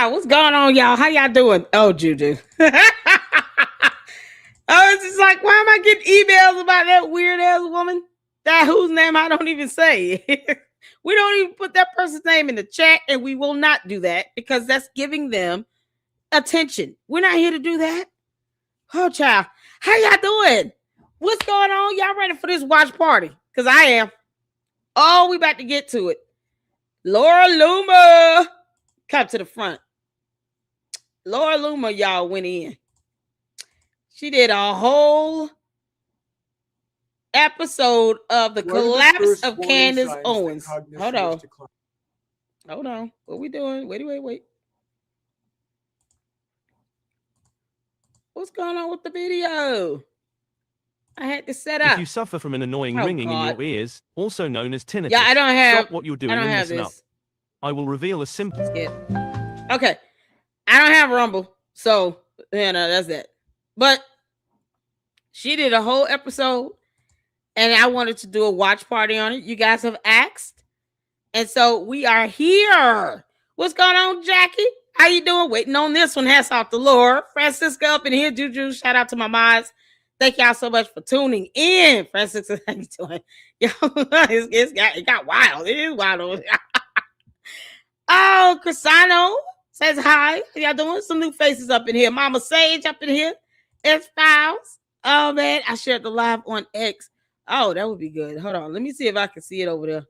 child, what's going on, y'all? How y'all doing? Oh, Juju. It's just like, why am I getting emails about that weird ass woman? That whose name I don't even say. We don't even put that person's name in the chat, and we will not do that because that's giving them attention. We're not here to do that. Oh, child. How y'all doing? What's going on? Y'all ready for this watch party? Because I am. Oh, we about to get to it. Laura Loomer. Come to the front. Laura Loomer, y'all, went in. She did a whole episode of the collapse of Candace Owens. Hold on. Hold on. What we doing? Wait. What's going on with the video? I had to set up. If you suffer from an annoying ringing in your ears, also known as tinnitus, yeah, I don't have. stop what you're doing and listen up. I will reveal a simple. Okay, I don't have Rumble, so that's that. But she did a whole episode, and I wanted to do a watch party on it. You guys have asked, and so we are here. What's going on, Jackie? How you doing? Waiting on this one. Hats off to Laura. Francisca up in here. Juju, shout out to my mods. Thank y'all so much for tuning in. Francisca, how you doing? Yo, it got wild. It is wild over here. Oh, Crisano says hi. How y'all doing? Some new faces up in here. Mama Sage up in here. S-Files. Oh, man. I shared the live on X. Oh, that would be good. Hold on. Let me see if I can see it over there.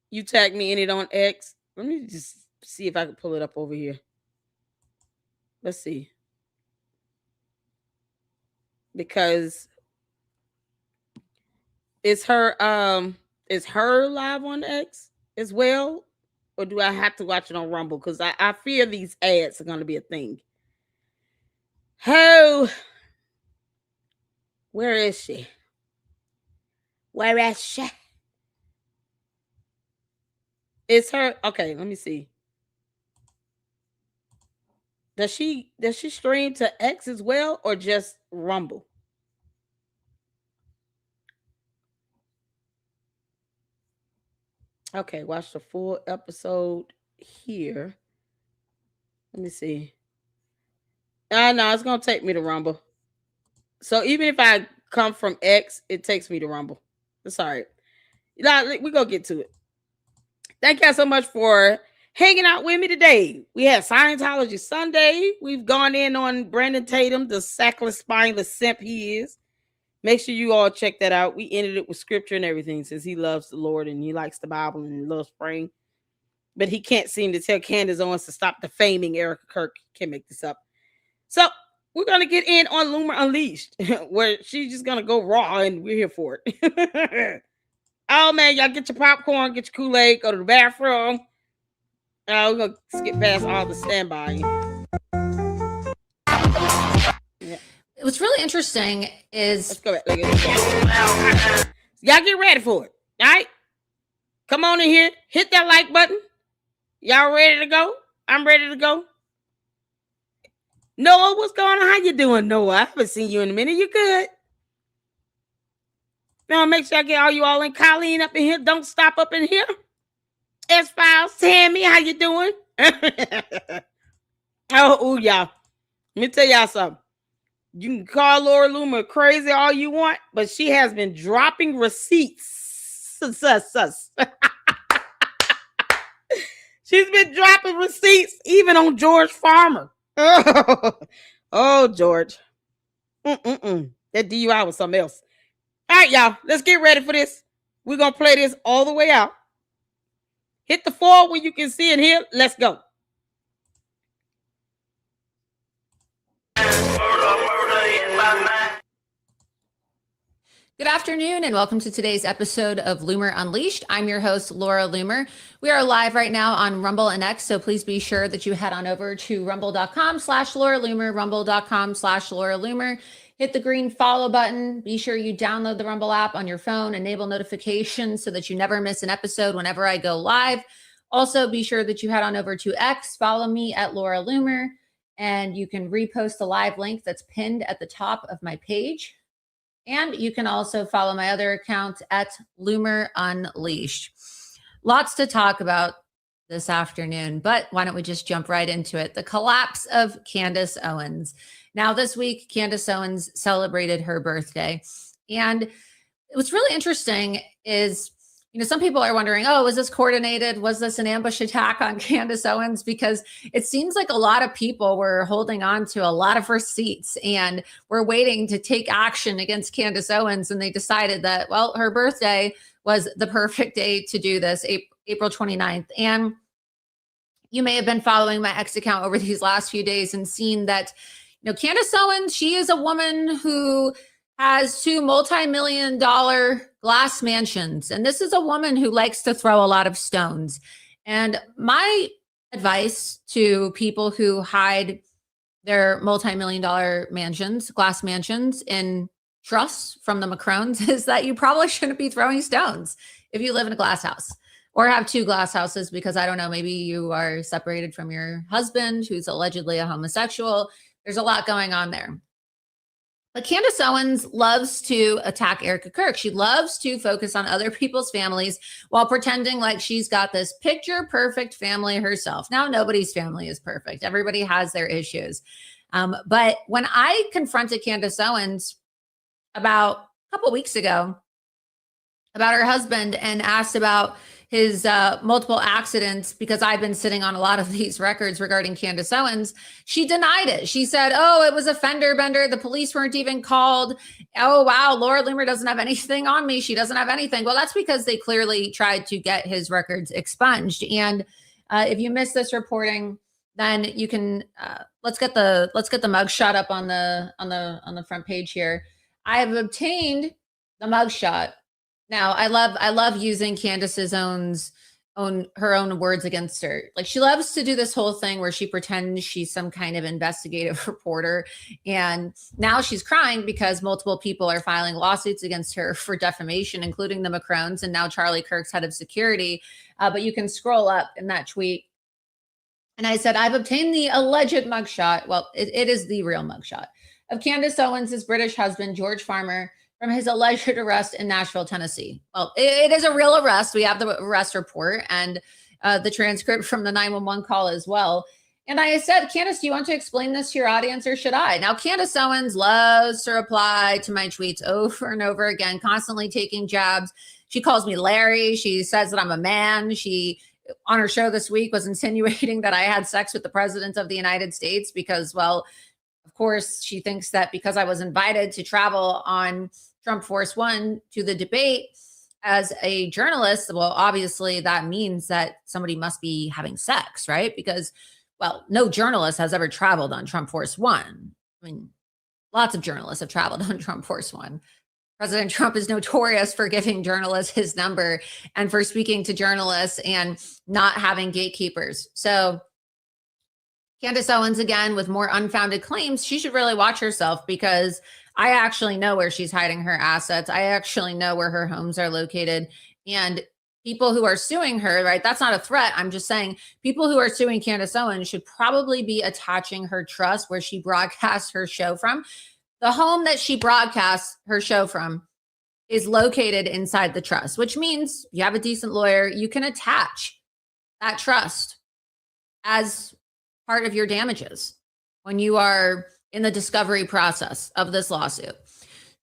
You tagged me in it on X. Let me just see if I can pull it up over here. Let's see. Because is her live on X as well? Or do I have to watch it on Rumble? Because I fear these ads are going to be a thing. Oh, where is she? Where is she? It's her. Okay, let me see. Does she stream to X as well or just Rumble? Okay, watch the full episode here. Let me see. No, it's gonna take me to Rumble. So even if I come from X, it takes me to Rumble. It's all right. We're gonna get to it. Thank y'all so much for hanging out with me today. We had Scientology Sunday. We've gone in on Brandon Tatum, the sackless, spineless simp he is. Make sure you all check that out. We ended it with scripture and everything since he loves the Lord and he likes the Bible and he loves praying. But he can't seem to tell Candace Owens to stop defaming Erica Kirk. Can't make this up. So we're going to get in on Loomer Unleashed, where she's just going to go raw and we're here for it. Oh, man, y'all get your popcorn, get your Kool-Aid, go to the bathroom. We're going to skip past all the standby. Yeah. What's really interesting is... Let's go back. Y'all get ready for it. All right? Come on in here. Hit that like button. Y'all ready to go? I'm ready to go. Noah, what's going on? How you doing, Noah? I haven't seen you in a minute. You good? Now make sure I get all you all in. Colleen up in here. Don't stop up in here. S-Files, Tammy, how you doing? Oh, y'all. Let me tell y'all something. You can call Laura Loomer crazy all you want, but she has been dropping receipts. She's been dropping receipts even on George Farmer. Oh, George. That DUI was something else. All right, y'all. Let's get ready for this. We're going to play this all the way out. Hit the 4 when you can see it here. Let's go. Good afternoon and welcome to today's episode of Loomer Unleashed. I'm your host, Laura Loomer. We are live right now on Rumble and X, so please be sure that you head on over to rumble.com/Laura Loomer, rumble.com/Laura Loomer. Hit the green follow button. Be sure you download the Rumble app on your phone, enable notifications so that you never miss an episode whenever I go live. Also, be sure that you head on over to X, follow me at Laura Loomer, and you can repost the live link that's pinned at the top of my page. And you can also follow my other account at Loomer Unleashed. Lots to talk about. this afternoon, but why don't we just jump right into it? The collapse of Candace Owens. Now, this week, Candace Owens celebrated her birthday. And what's really interesting is, some people are wondering, oh, was this coordinated? Was this an ambush attack on Candace Owens? Because it seems like a lot of people were holding on to a lot of receipts and were waiting to take action against Candace Owens. And they decided that, well, her birthday was the perfect day to do this, April 29th. And you may have been following my X account over these last few days and seen that, Candace Owens, she is a woman who has 2 multi-million-dollar glass mansions. And this is a woman who likes to throw a lot of stones. And my advice to people who hide their multi-million-dollar mansions, glass mansions, in trusts from the Macrones is that you probably shouldn't be throwing stones if you live in a glass house or have 2 glass houses, because I don't know, maybe you are separated from your husband who's allegedly a homosexual. There's a lot going on there. But Candace Owens loves to attack Erica Kirk. She loves to focus on other people's families while pretending like she's got this picture perfect family herself. Now, nobody's family is perfect. Everybody has their issues. But when I confronted Candace Owens about a couple weeks ago about her husband and asked about his multiple accidents, because I've been sitting on a lot of these records regarding Candace Owens, she denied it. She said, oh, it was a fender bender. The police weren't even called. Oh, wow, Laura Loomer doesn't have anything on me. She doesn't have anything. Well, that's because they clearly tried to get his records expunged. And if you missed this reporting, then you can let's get the mugshot up on the front page here. I have obtained the mugshot. Now, I love using Candace's her own words against her. Like, she loves to do this whole thing where she pretends she's some kind of investigative reporter. And now she's crying because multiple people are filing lawsuits against her for defamation, including the Macrones and now Charlie Kirk's head of security. But you can scroll up in that tweet. And I said, I've obtained the alleged mugshot. Well, it is the real mugshot of Candace Owens' British husband, George Farmer, from his alleged arrest in Nashville, Tennessee. Well, it is a real arrest. We have the arrest report and the transcript from the 911 call as well. And I said, Candace, do you want to explain this to your audience or should I? Now, Candace Owens loves to reply to my tweets over and over again, constantly taking jabs. She calls me Larry. She says that I'm a man. She, on her show this week, was insinuating that I had sex with the president of the United States because, well, of course, she thinks that because I was invited to travel on Trump Force One to the debate as a journalist, well, obviously that means that somebody must be having sex, right? Because, well, no journalist has ever traveled on Trump Force One. I mean, lots of journalists have traveled on Trump Force One. President Trump is notorious for giving journalists his number and for speaking to journalists and not having gatekeepers. So Candace Owens, again, with more unfounded claims, she should really watch herself, because I actually know where she's hiding her assets. I actually know where her homes are located. And people who are suing her, right, that's not a threat. I'm just saying people who are suing Candace Owens should probably be attaching her trust where she broadcasts her show from. The home that she broadcasts her show from is located inside the trust, which means you have a decent lawyer, you can attach that trust as part of your damages when you are in the discovery process of this lawsuit.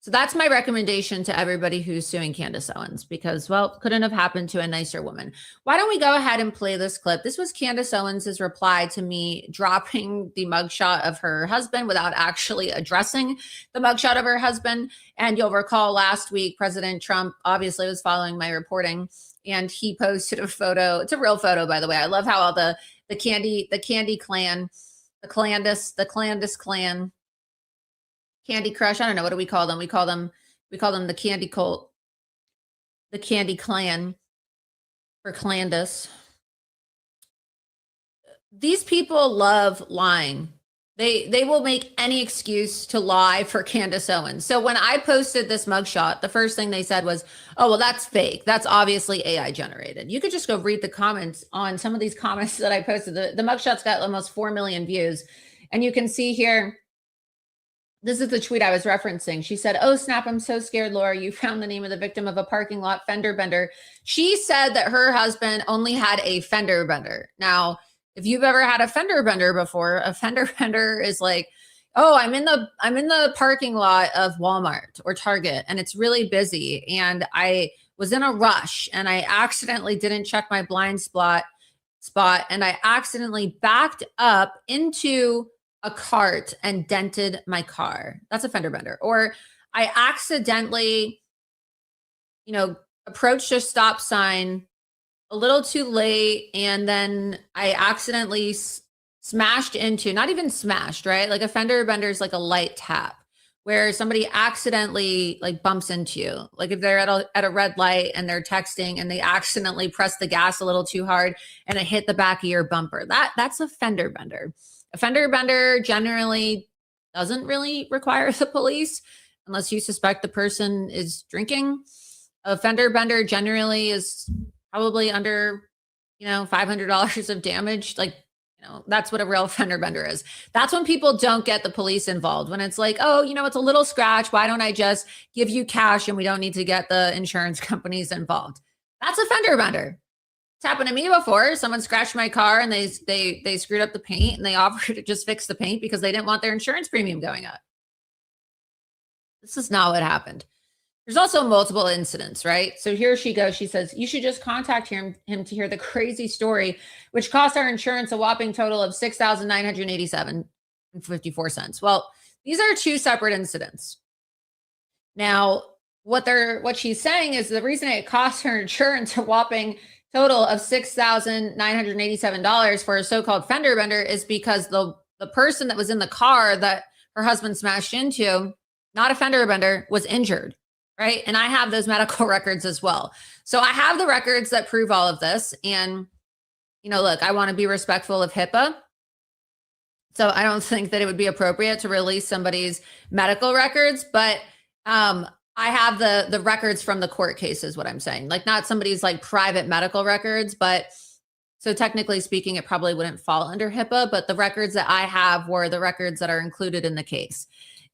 So that's my recommendation to everybody who's suing Candace Owens, because, well, couldn't have happened to a nicer woman. Why don't we go ahead and play this clip? This was Candace Owens' reply to me dropping the mugshot of her husband without actually addressing the mugshot of her husband. And you'll recall last week, President Trump obviously was following my reporting, and he posted a photo. It's a real photo, by the way. I love how all the Candy clan, the Candace clan, Candy Crush. I don't know. What do we call them? We call them the Candy Cult, the Candy Clan for Candace. These people love lying. They will make any excuse to lie for Candace Owens. So when I posted this mugshot, the first thing they said was, oh, well, that's fake. That's obviously AI generated. You could just go read the comments on some of these comments that I posted. The mugshot's got almost 4 million views. And you can see here This is the tweet I was referencing. She said, "Oh, snap, I'm so scared, Laura. You found the name of the victim of a parking lot fender bender." She said that her husband only had a fender bender. Now, if you've ever had a fender bender before, a fender bender is like, oh, I'm in the parking lot of Walmart or Target and it's really busy and I was in a rush and I accidentally didn't check my blind spot and I accidentally backed up into a cart and dented my car. That's a fender bender. Or I accidentally, approached a stop sign a little too late. And then I accidentally smashed into, not even smashed, right? Like a fender bender is like a light tap where somebody accidentally like bumps into you. Like if they're at a red light and they're texting and they accidentally press the gas a little too hard and it hit the back of your bumper. That's a fender bender. A fender bender generally doesn't really require the police unless you suspect the person is drinking. A fender bender generally is probably under, $500 of damage. Like, that's what a real fender bender is. That's when people don't get the police involved. When it's like, oh, it's a little scratch. Why don't I just give you cash and we don't need to get the insurance companies involved? That's a fender bender. It's happened to me before. Someone scratched my car and they screwed up the paint and they offered to just fix the paint because they didn't want their insurance premium going up. This is not what happened. There's also multiple incidents, right? So here she goes. She says, you should just contact him to hear the crazy story, which cost our insurance a whopping total of $6,987.54. Well, these are two separate incidents. Now, what she's saying is the reason it cost her insurance a whopping total of $6,987 for a so-called fender bender is because the person that was in the car that her husband smashed into, not a fender bender, was injured. Right. And I have those medical records as well. So I have the records that prove all of this. And, look, I want to be respectful of HIPAA. So I don't think that it would be appropriate to release somebody's medical records. But I have the records from the court case is what I'm saying. Like not somebody's like private medical records. But so technically speaking, it probably wouldn't fall under HIPAA. But the records that I have were the records that are included in the case.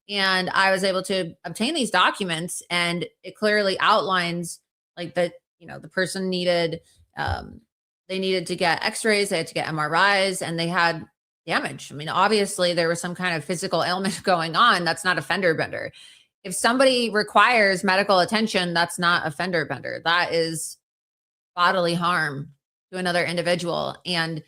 And I was able to obtain these documents and it clearly outlines like that, the person needed, they needed to get x-rays, they had to get MRIs and they had damage. I mean, obviously there was some kind of physical ailment going on. That's not a fender bender. If somebody requires medical attention, that's not a fender bender. That is bodily harm to another individual. And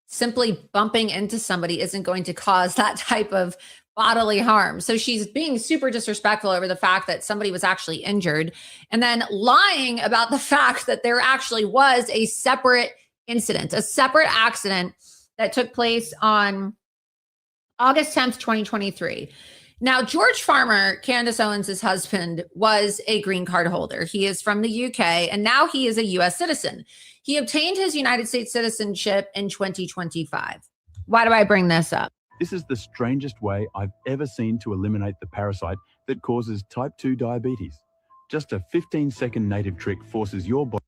simply bumping into somebody isn't going to cause that type of bodily harm. So she's being super disrespectful over the fact that somebody was actually injured and then lying about the fact that there actually was a separate incident, a separate accident that took place on August 10th, 2023. Now, George Farmer, Candace Owens' husband, was a green card holder. He is from the UK and now he is a US citizen. He obtained his United States citizenship in 2025. Why do I bring this up? This is the strangest way I've ever seen to eliminate the parasite that causes type 2 diabetes. Just a 15-second native trick forces your body.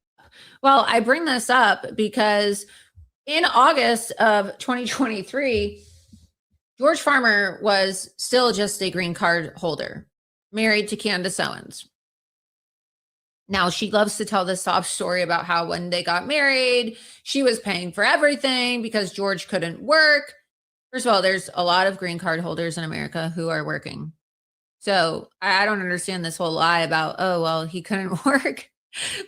Well, I bring this up because in August of 2023, George Farmer was still just a green card holder, married to Candace Owens. Now, she loves to tell this sob story about how when they got married, she was paying for everything because George couldn't work. First of all, there's a lot of green card holders in America who are working. So I don't understand this whole lie about, oh, well, he couldn't work.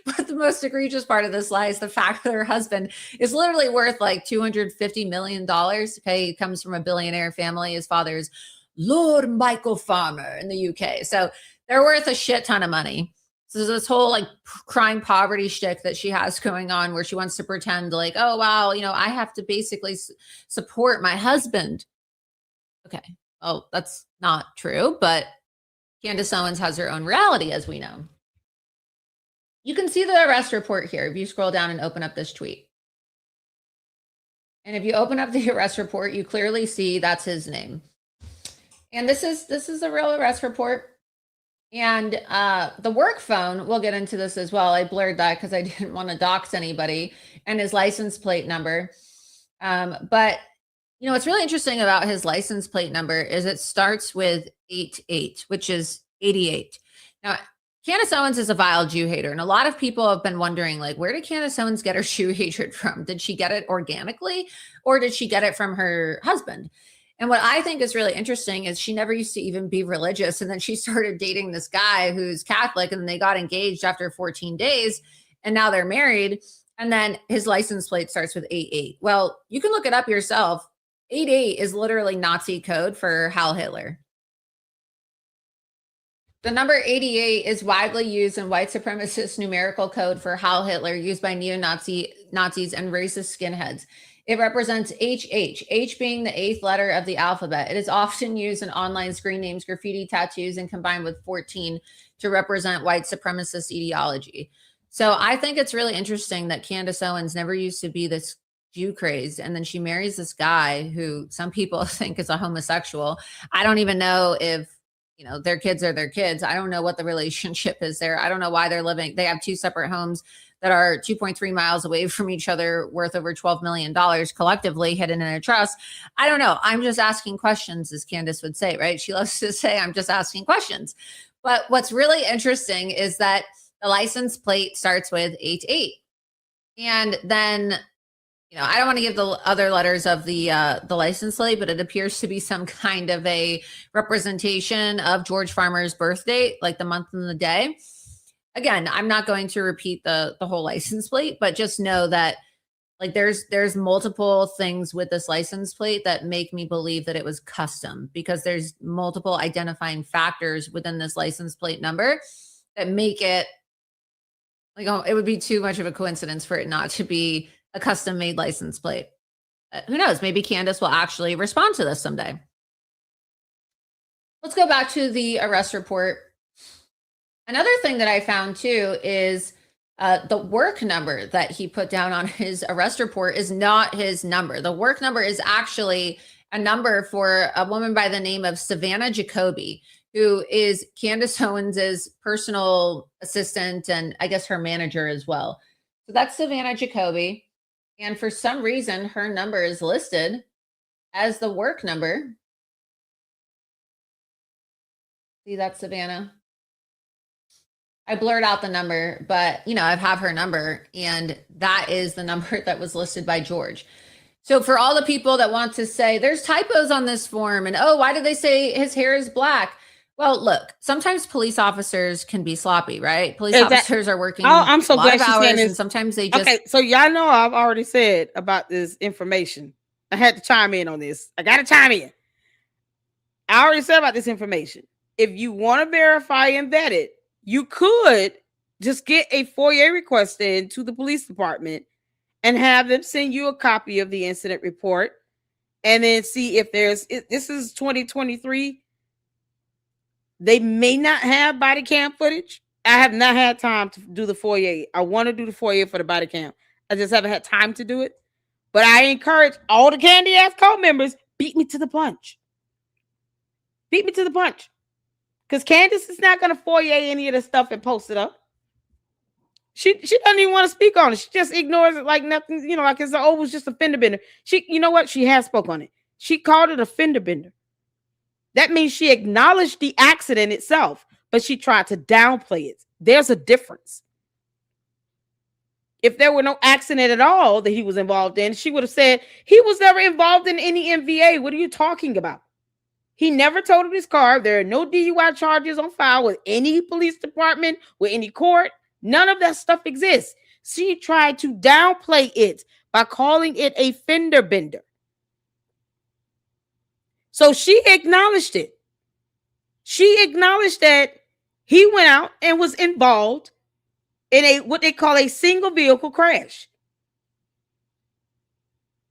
But the most egregious part of this lie is the fact that her husband is literally worth like $250 million. Okay, he comes from a billionaire family. His father's Lord Michael Farmer in the UK. So they're worth a shit ton of money. So this whole like crime poverty shtick that she has going on where she wants to pretend like, oh, wow, I have to basically support my husband. Okay, well, that's not true, but Candace Owens has her own reality, as we know. You can see the arrest report here if you scroll down and open up this tweet. And if you open up the arrest report, you clearly see that's his name. And this is a real arrest report. And the work phone, we'll get into this as well. I blurred that because I didn't want to dox anybody, and his license plate number. But What's really interesting about his license plate number is it starts with 88, which is 88. Now, Candace Owens is a vile Jew hater, and a lot of people have been wondering, like, where did Candace Owens get her Jew hatred from? Did she get it organically, or did she get it from her husband? And what I think is really interesting is she never used to even be religious, and then she started dating this guy who's Catholic, and they got engaged after 14 days, and now they're married, and then his license plate starts with 88. Well, you can look it up yourself. 88 is literally Nazi code for Heil Hitler. The number 88 is widely used in white supremacist numerical code for Heil Hitler used by Nazis and racist skinheads. It represents HH, H being the 8th letter of the alphabet. It is often used in online screen names, graffiti, tattoos, and combined with 14 to represent white supremacist ideology. So I think it's really interesting that Candace Owens never used to be this Jew crazed, and then she marries this guy who some people think is a homosexual. I don't even know if their kids are their kids. I don't know what the relationship is there. I don't know why they're living. They have 2 separate homes that are 2.3 miles away from each other, worth over $12 million collectively, hidden in a trust. I don't know. I'm just asking questions, as Candace would say, right? She loves to say, I'm just asking questions. But what's really interesting is that the license plate starts with 88. And then, I don't want to give the other letters of the license plate, but it appears to be some kind of a representation of George Farmer's birth date, like the month and the day. Again, I'm not going to repeat the whole license plate, but just know that like there's multiple things with this license plate that make me believe that it was custom, because there's multiple identifying factors within this license plate number that make it like, it would be too much of a coincidence for it not to be a custom made license plate. Who knows? Maybe Candace will actually respond to this someday. Let's go back to the arrest report. Another thing that I found too is the work number that he put down on his arrest report is not his number. The work number is actually a number for a woman by the name of Savannah Jacoby, who is Candace Owens's personal assistant and I guess her manager as well. So that's Savannah Jacoby. And for some reason, her number is listed as the work number. See, that's Savannah. I blurred out the number, but I have her number, and that is the number that was listed by George. So for all the people that want to say there's typos on this form and, oh, why did they say his hair is black? Well, look, sometimes police officers can be sloppy, right? Police officers are working I'm so glad she's saying this. And sometimes they just... Okay, so y'all know I've already said about this information. I had to chime in on this. I got to chime in. I already said about this information. If you want to verify and vet it, you could just get a FOIA request in to the police department and have them send you a copy of the incident report and then see if this is 2023. They may not have body cam footage. I have not had time to do the FOIA. I want to do the FOIA for the body cam. I just haven't had time to do it. But I encourage all the Candy Ass Code members, beat me to the punch. Beat me to the punch. Because Candace is not going to FOIA any of the stuff and post it up. She doesn't even want to speak on it. She just ignores it like nothing, like it's was just a fender bender. You know what? She has spoke on it. She called it a fender bender. That means she acknowledged the accident itself, but she tried to downplay it. There's a difference. If there were no accident at all that he was involved in, she would have said he was never involved in any MVA. What are you talking about? He never totaled his car. There are no DUI charges on file with any police department, with any court. None of that stuff exists. She tried to downplay it by calling it a fender bender. So she acknowledged it. She acknowledged that he went out and was involved in what they call a single vehicle crash.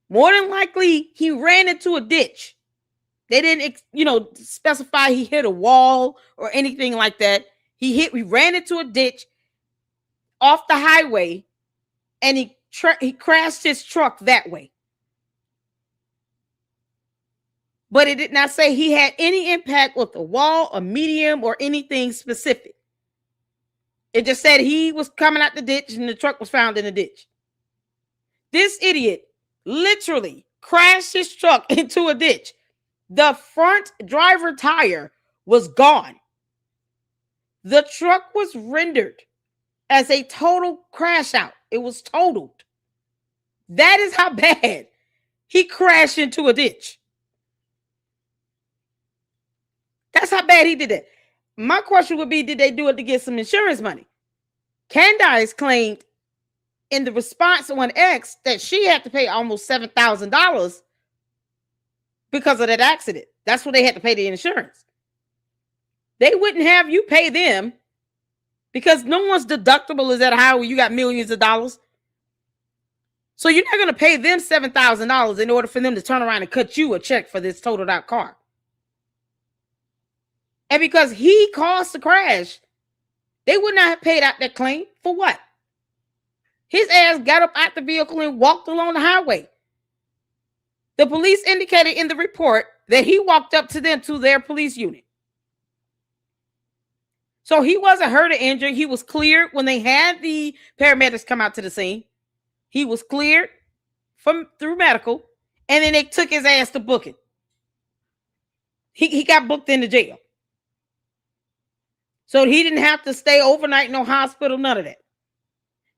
More than likely, he ran into a ditch. They didn't, specify he hit a wall or anything like that. He ran into a ditch off the highway, and he crashed his truck that way. But it did not say he had any impact with the wall, a medium, or anything specific. It just said he was coming out the ditch and the truck was found in the ditch. This idiot literally crashed his truck into a ditch. The front driver tire was gone. The truck was rendered as a total crash out. It was totaled. That is how bad he crashed into a ditch. That's how bad he did it. My question would be, did they do it to get some insurance money? Candace claimed in the response on X that she had to pay almost $7,000 because of that accident. That's what they had to pay the insurance. They wouldn't have you pay them because no one's deductible is that high where you got millions of dollars. So you're not going to pay them $7,000 in order for them to turn around and cut you a check for this totaled out car. And because he caused the crash, they would not have paid out that claim for what? His ass got up out the vehicle and walked along the highway. The police indicated in the report that he walked up to them to their police unit. So he wasn't hurt or injured. He was cleared when they had the paramedics come out to the scene. He was cleared through medical, and then they took his ass to booking. He got booked into jail. So he didn't have to stay overnight in no hospital, none of that.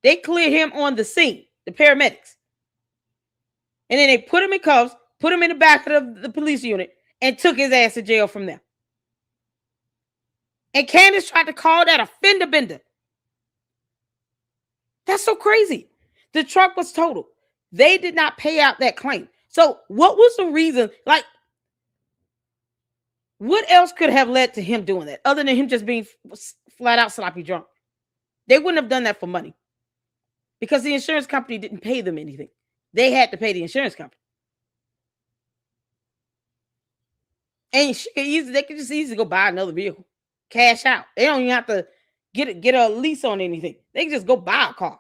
They cleared him on the scene, the paramedics. And then they put him in cuffs, put him in the back of the police unit, and took his ass to jail from there. And Candace tried to call that a fender bender. That's so crazy. The truck was totaled. They did not pay out that claim. So what was the reason? Like, what else could have led to him doing that other than him just being flat out sloppy drunk? They wouldn't have done that for money because the insurance company didn't pay them anything. They had to pay the insurance company. And they could just easily go buy another vehicle, cash out. They don't even have to get a lease on anything. They can just go buy a car.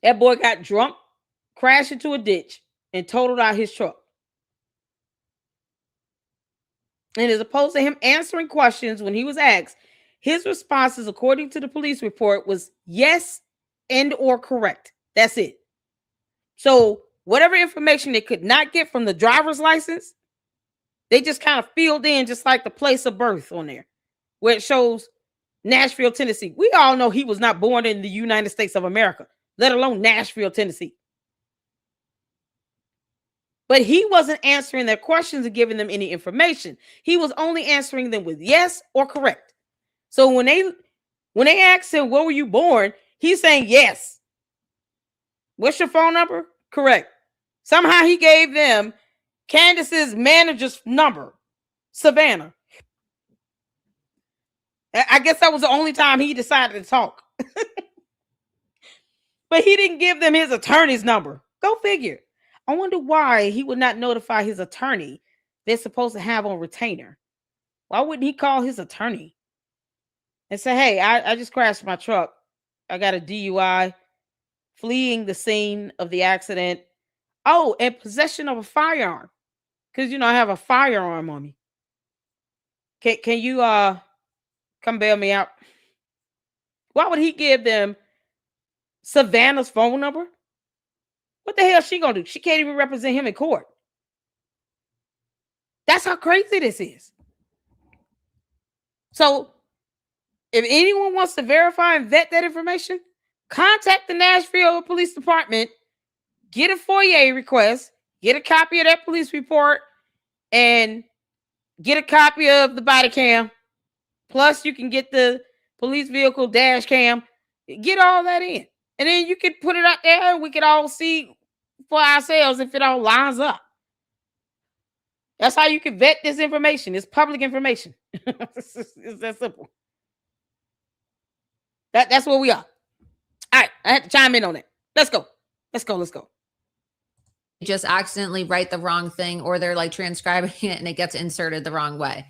That boy got drunk, crashed into a ditch, and totaled out his truck. And as opposed to him answering questions when he was asked, his responses, according to the police report, was yes and or correct. That's it. So whatever information they could not get from the driver's license, they just kind of filled in just like the place of birth on there, where it shows Nashville, Tennessee. We all know he was not born in the United States of America, let alone Nashville, Tennessee. But he wasn't answering their questions and giving them any information. He was only answering them with yes or correct. So when they asked him, where were you born? He's saying yes. What's your phone number? Correct. Somehow he gave them Candace's manager's number, Savannah. I guess that was the only time he decided to talk. But he didn't give them his attorney's number. Go figure. I wonder why he would not notify his attorney they're supposed to have on retainer. Why wouldn't he call his attorney and say, hey, I just crashed my truck. I got a DUI, fleeing the scene of the accident. Oh, and possession of a firearm. Because, I have a firearm on me. Can you come bail me out? Why would he give them Savannah's phone number? What the hell is she gonna do? She can't even represent him in court. That's how crazy this is. So if anyone wants to verify and vet that information, contact the Nashville Police Department, get a FOIA request, get a copy of that police report, and get a copy of the body cam. Plus, you can get the police vehicle dash cam. Get all that in. And then you can put it out there and we can all see for ourselves if it all lines up. That's how you can vet this information. It's public information. It's that simple. That's where we are. All right, I had to chime in on it. Let's go. Just accidentally write the wrong thing, or they're like transcribing it and it gets inserted the wrong way.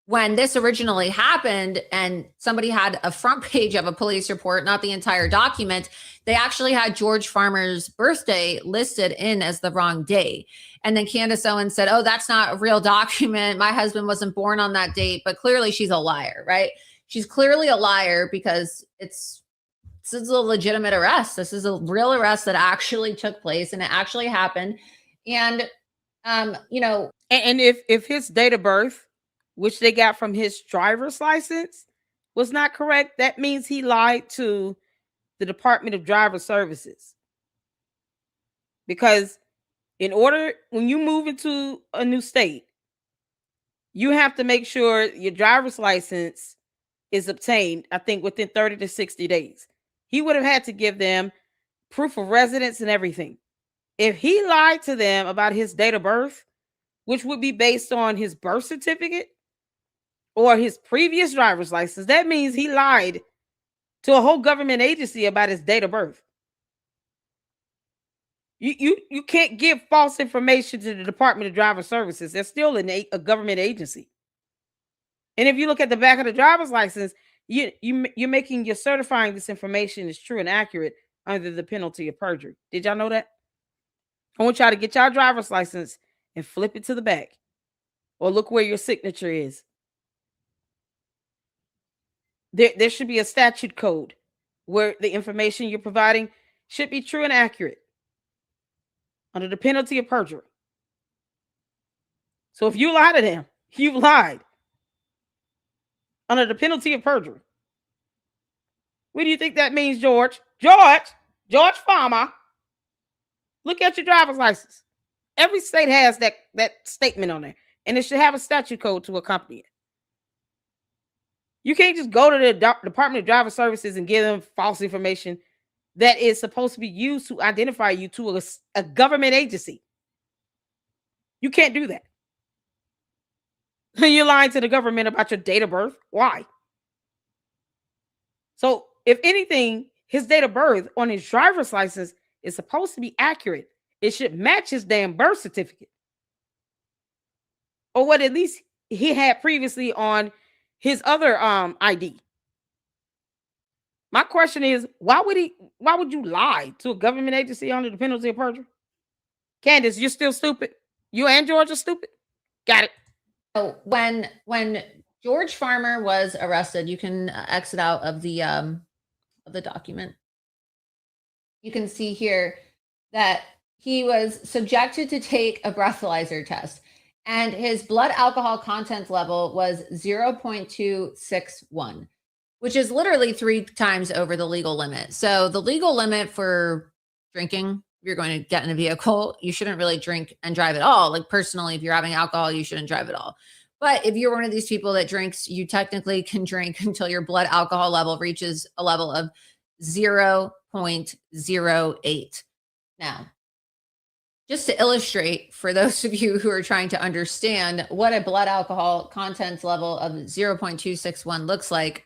When this originally happened and somebody had a front page of a police report, not the entire document, they actually had George Farmer's birthday listed in as the wrong day. And then Candace Owens said, oh, that's not a real document. My husband wasn't born on that date, but clearly she's a liar, right? She's clearly a liar because it's This is a legitimate arrest. This is a real arrest that actually took place and it actually happened. And, you know, and if his date of birth, which they got from his driver's license, was not correct, that means he lied to the Department of Driver Services. Because in order, when you move into a new state, you have to make sure your driver's license is obtained, I think, within 30 to 60 days. He would have had to give them proof of residence and everything. If he lied to them about his date of birth, which would be based on his birth certificate or his previous driver's license, that means he lied to a whole government agency about his date of birth. You can't give false information to the Department of Driver Services. They're still a government agency. And if you look at the back of the driver's license, you're certifying this information is true and accurate under the penalty of perjury. Did y'all know that? I want y'all to get y'all driver's license and flip it to the back, or look where your signature is. There should be a statute code where the information you're providing should be true and accurate under the penalty of perjury. So if you lie to them, you've lied under the penalty of perjury. What do you think that means, George? George Farmer. Look at your driver's license. Every state has that statement on there, and it should have a statute code to accompany it. You can't just go to the Department of Driver Services and give them false information that is supposed to be used to identify you to a government agency. You can't do that. You're lying to the government about your date of birth. Why? So, if anything, his date of birth on his driver's license is supposed to be accurate. It should match his damn birth certificate, or what at least he had previously on his other ID. My question is, why would you lie to a government agency under the penalty of perjury? Candace, you're still stupid. You and George are stupid. Got it. So when George Farmer was arrested, you can exit out of the document. You can see here that he was subjected to take a breathalyzer test, and his blood alcohol content level was 0.261, which is literally 3 times over the legal limit. So the legal limit for drinking, if you're going to get in a vehicle, you shouldn't really drink and drive at all. Like personally, if you're having alcohol, you shouldn't drive at all. But if you're one of these people that drinks, you technically can drink until your blood alcohol level reaches a level of 0.08. Now, just to illustrate for those of you who are trying to understand what a blood alcohol content level of 0.261 looks like,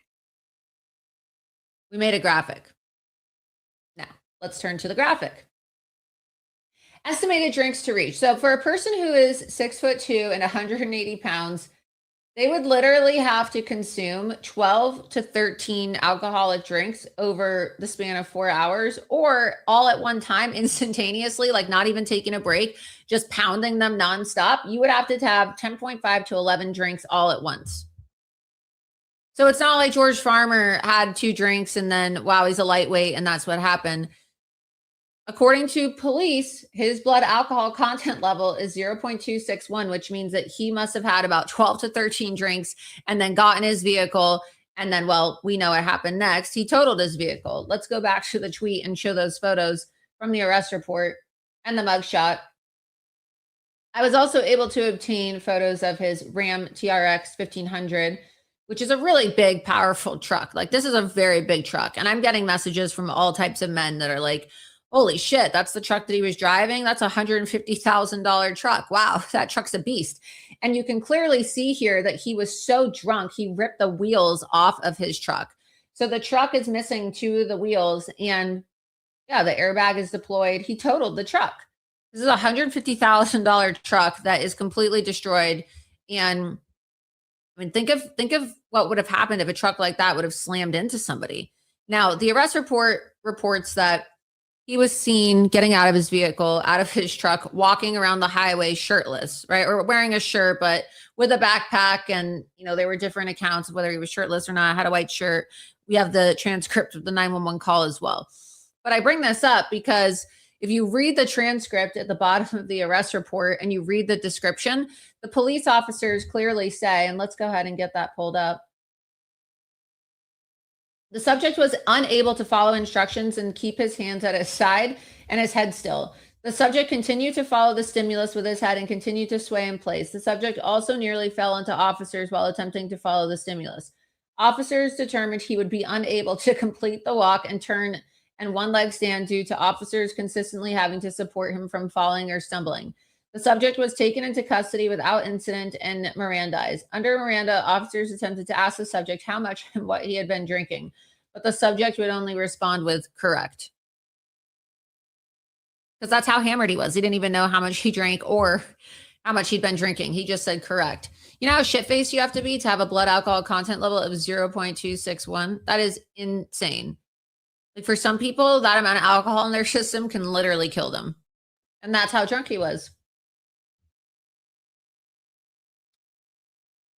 we made a graphic. Now, let's turn to the graphic. Estimated drinks to reach. So for a person who is 6'2" and 180 pounds, they would literally have to consume 12 to 13 alcoholic drinks over the span of 4 hours, or all at one time instantaneously, like not even taking a break, just pounding them nonstop. You would have to have 10.5 to 11 drinks all at once. So it's not like George Farmer had 2 drinks and then, wow, he's a lightweight and that's what happened. According to police, his blood alcohol content level is 0.261, which means that he must have had about 12 to 13 drinks and then got in his vehicle. And then, well, we know what happened next. He totaled his vehicle. Let's go back to the tweet and show those photos from the arrest report and the mugshot. I was also able to obtain photos of his Ram TRX 1500, which is a really big, powerful truck. Like, this is a very big truck. And I'm getting messages from all types of men that are like, holy shit, that's the truck that he was driving. That's a $150,000 truck. Wow, that truck's a beast. And you can clearly see here that he was so drunk, he ripped the wheels off of his truck. So the truck is missing 2 of the wheels, and yeah, the airbag is deployed. He totaled the truck. This is a $150,000 truck that is completely destroyed. And I mean, think of what would have happened if a truck like that would have slammed into somebody. Now, the arrest report reports that he was seen getting out of his vehicle, out of his truck, walking around the highway shirtless, right? Or wearing a shirt, but with a backpack. And, there were different accounts of whether he was shirtless or not, had a white shirt. We have the transcript of the 911 call as well. But I bring this up because if you read the transcript at the bottom of the arrest report and you read the description, the police officers clearly say, and let's go ahead and get that pulled up. The subject was unable to follow instructions and keep his hands at his side and his head still. The subject continued to follow the stimulus with his head and continued to sway in place. The subject also nearly fell into officers while attempting to follow the stimulus. Officers determined he would be unable to complete the walk and turn and one leg stand due to officers consistently having to support him from falling or stumbling. The subject was taken into custody without incident and Mirandized. Under Miranda, officers attempted to ask the subject how much and what he had been drinking, but the subject would only respond with correct. Because that's how hammered he was. He didn't even know how much he drank or how much he'd been drinking. He just said correct. You know how shit-faced you have to be to have a blood alcohol content level of 0.261? That is insane. Like for some people, that amount of alcohol in their system can literally kill them. And that's how drunk he was.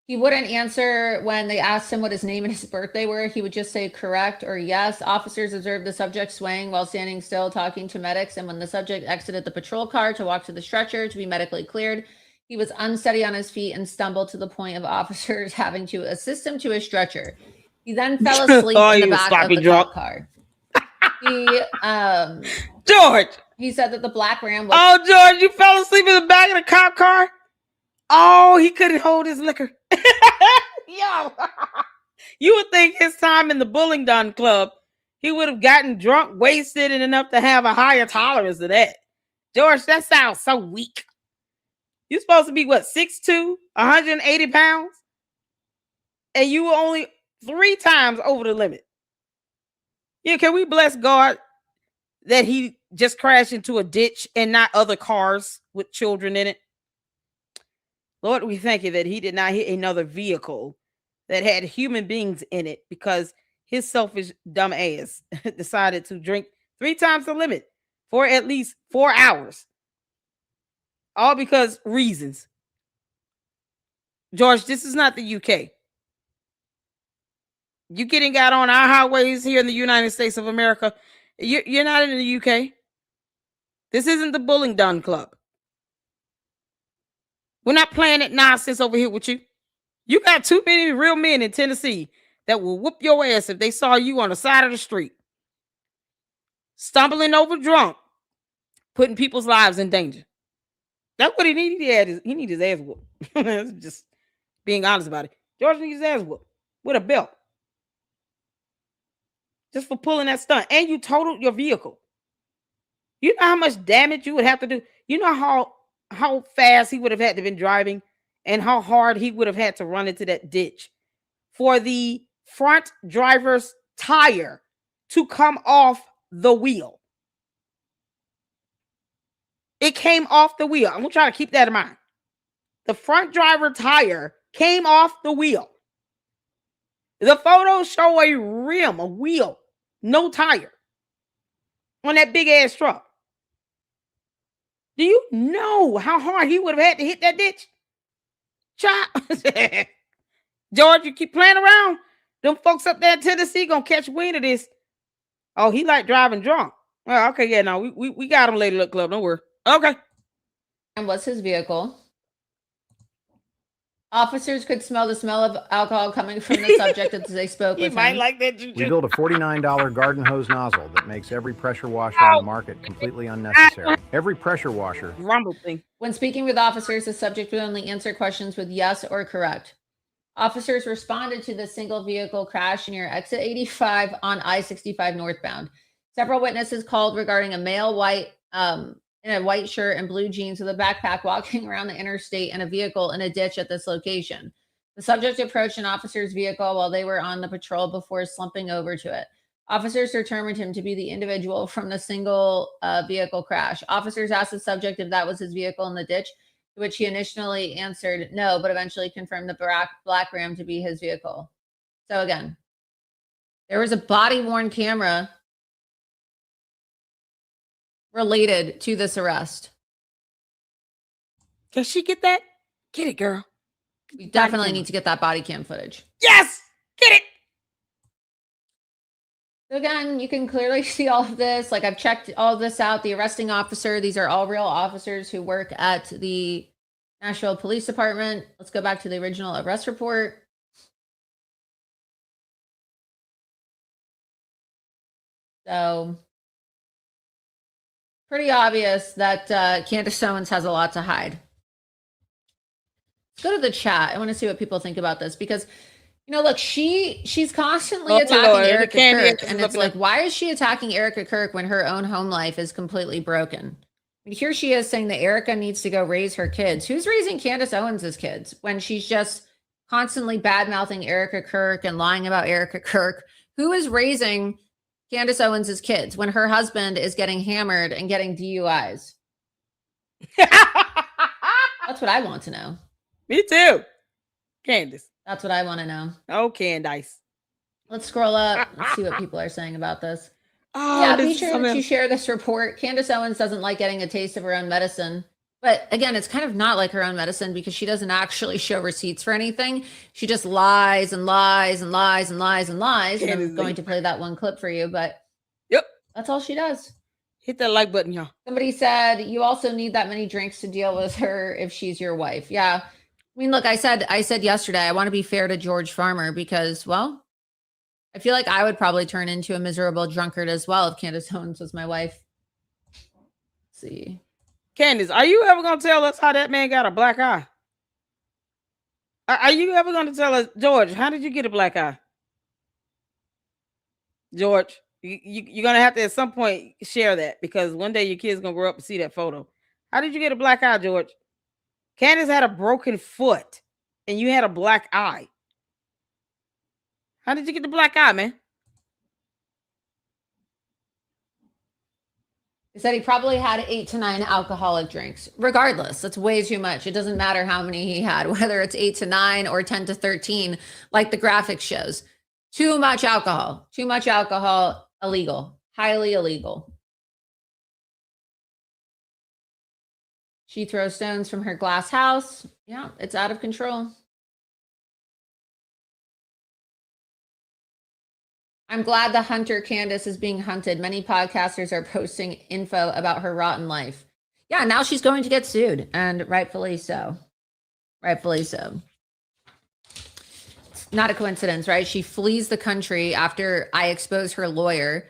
He wouldn't answer when they asked him what his name and his birthday were. He would just say correct or yes. Officers observed the subject swaying while standing still, talking to medics. And when the subject exited the patrol car to walk to the stretcher to be medically cleared, he was unsteady on his feet and stumbled to the point of officers having to assist him to a stretcher. He then fell asleep in the back of the cop car. George. He said that the black Ram was... Oh, George, you fell asleep in the back of the cop car? Oh, he couldn't hold his liquor. Yo, you would think his time in the Bullingdon Club, he would have gotten drunk, wasted, and enough to have a higher tolerance of that. George, that sounds so weak. You're supposed to be, what, 6'2", 180 pounds? And you were only 3 times over the limit. Yeah, can we bless God that he just crashed into a ditch and not other cars with children in it? Lord, we thank you that he did not hit another vehicle that had human beings in it because his selfish dumb ass decided to drink 3 times the limit for at least 4 hours. All because reasons. George, this is not the UK. You getting out on our highways here in the United States of America. You're not in the UK. This isn't the Bullingdon Club. We're not playing that nonsense over here with you. You got too many real men in Tennessee that will whoop your ass if they saw you on the side of the street, stumbling over drunk, putting people's lives in danger. That's what he needed. He needed his ass whooped. Just being honest about it. George needs his ass whooped with a belt. Just for pulling that stunt. And you totaled your vehicle. You know how much damage you would have to do? You know how fast he would have had to been driving and how hard he would have had to run into that ditch for the front driver's tire to come off the wheel. It came off the wheel. I'm going to try to keep that in mind. The front driver tire came off the wheel. The photos show a rim, a wheel, no tire on that big ass truck. Do you know how hard he would have had to hit that ditch? Child. George, you keep playing around. Them folks up there in Tennessee gonna catch wind of this. Oh, he like driving drunk. Oh, okay, yeah, no, we got him, Lady Luck Club. Don't worry. Okay. And was his vehicle. Officers could smell the smell of alcohol coming from the subject as they spoke with him. Might like that. We built a $49 garden hose nozzle that makes every pressure washer on the market completely unnecessary. Every pressure washer. Rumble thing. When speaking with officers, the subject would only answer questions with yes or correct. Officers responded to the single vehicle crash near exit 85 on I-65 northbound. Several witnesses called regarding a male in a white shirt and blue jeans with a backpack walking around the interstate and a vehicle in a ditch at this location. The subject approached an officer's vehicle while they were on the patrol before slumping over to it. Officers determined him to be the individual from the single vehicle crash. Officers asked the subject if that was his vehicle in the ditch, to which he initially answered no, but eventually confirmed the black Ram to be his vehicle. So again, there was a body-worn camera related to this arrest. Can she get that? Get it, girl. We definitely need to get that body cam footage. Yes! Get it! So again, you can clearly see all of this. Like I've checked all of this out. The arresting officer, these are all real officers who work at the Nashville Police Department. Let's go back to the original arrest report. So pretty obvious that Candace Owens has a lot to hide. Let's go to the chat. I want to see what people think about this because, you know, look, she's constantly attacking Erica Kirk, and it's like, why is she attacking Erica Kirk when her own home life is completely broken? I mean, here she is saying that Erica needs to go raise her kids. Who's raising Candace Owens' kids when she's just constantly bad-mouthing Erica Kirk and lying about Erica Kirk? Who is raising Candace Owens' kids when her husband is getting hammered and getting DUIs? That's what I want to know. Me too. Candace. That's what I want to know. Oh, Candace. Let's scroll up. Let's see what people are saying about this. Oh, yeah, be sure that you share this report. Candace Owens doesn't like getting a taste of her own medicine. But again, it's kind of not like her own medicine because she doesn't actually show receipts for anything. She just lies and lies and lies and lies and lies. And I'm going to play that one clip for you, but yep, that's all she does. Hit that like button, y'all. Somebody said, you also need that many drinks to deal with her if she's your wife. Yeah. I mean, look, I said yesterday, I want to be fair to George Farmer because, well, I feel like I would probably turn into a miserable drunkard as well if Candace Owens was my wife. Let's see. Candace, are you ever going to tell us how that man got a black eye? Are you ever going to tell us, George, how did you get a black eye? George, you're going to have to at some point share that because one day your kid's going to grow up and see that photo. How did you get a black eye, George? Candace had a broken foot and you had a black eye. How did you get the black eye, man? He said he probably had 8 to 9 alcoholic drinks. Regardless, that's way too much. It doesn't matter how many he had, whether it's 8 to 9 or 10 to 13, like the graphic shows. Too much alcohol, illegal, highly illegal. She throws stones from her glass house. Yeah, it's out of control. I'm glad the hunter Candace is being hunted. Many podcasters are posting info about her rotten life. Yeah, now she's going to get sued, and rightfully so. Rightfully so. It's not a coincidence, right? She flees the country after I expose her lawyer,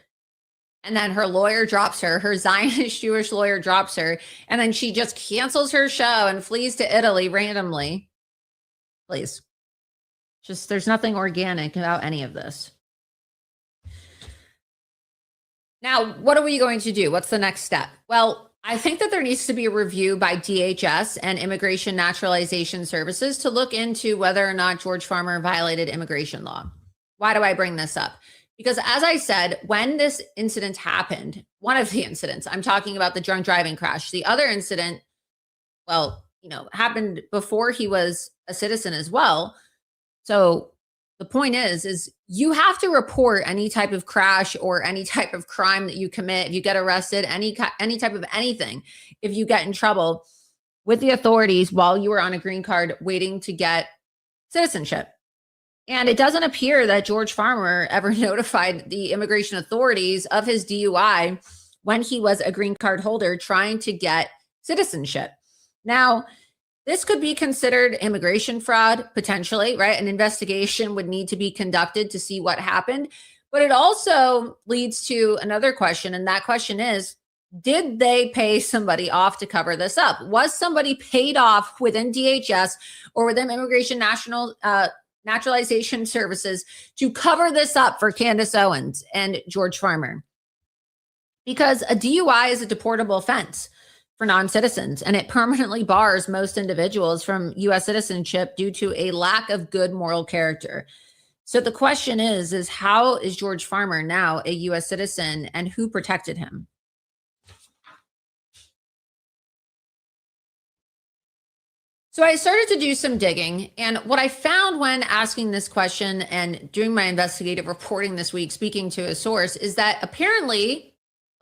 and then her lawyer drops her. Her Zionist Jewish lawyer drops her, and then she just cancels her show and flees to Italy randomly. Please. Just, there's nothing organic about any of this. Now, what are we going to do? What's the next step? Well, I think that there needs to be a review by DHS and Immigration Naturalization Services to look into whether or not George Farmer violated immigration law. Why do I bring this up? Because as I said, when this incident happened, one of the incidents, I'm talking about the drunk driving crash. The other incident, well, happened before he was a citizen as well. So the point is you have to report any type of crash or any type of crime that you commit. If you get arrested, any type of anything, if you get in trouble with the authorities while you were on a green card waiting to get citizenship. And it doesn't appear that George Farmer ever notified the immigration authorities of his DUI when he was a green card holder trying to get citizenship. Now, this could be considered immigration fraud, potentially, right? An investigation would need to be conducted to see what happened. But it also leads to another question. And that question is, did they pay somebody off to cover this up? Was somebody paid off within DHS or within Immigration Naturalization Services to cover this up for Candace Owens and George Farmer? Because a DUI is a deportable offense for non-citizens, and it permanently bars most individuals from U.S. citizenship due to a lack of good moral character. So the question is how is George Farmer now a U.S. citizen, and who protected him? So I started to do some digging, and what I found when asking this question and doing my investigative reporting this week, speaking to a source, is that apparently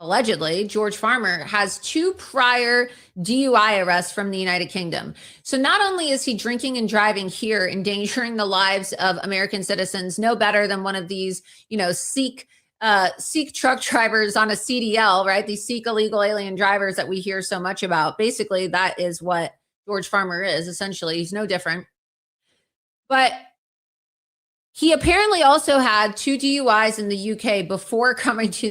allegedly, George Farmer has 2 prior DUI arrests from the United Kingdom. So not only is he drinking and driving here, endangering the lives of American citizens, no better than one of these, Sikh truck drivers on a CDL, right? These Sikh illegal alien drivers that we hear so much about. Basically, that is what George Farmer is. Essentially, he's no different. But he apparently also had 2 DUIs in the UK before coming to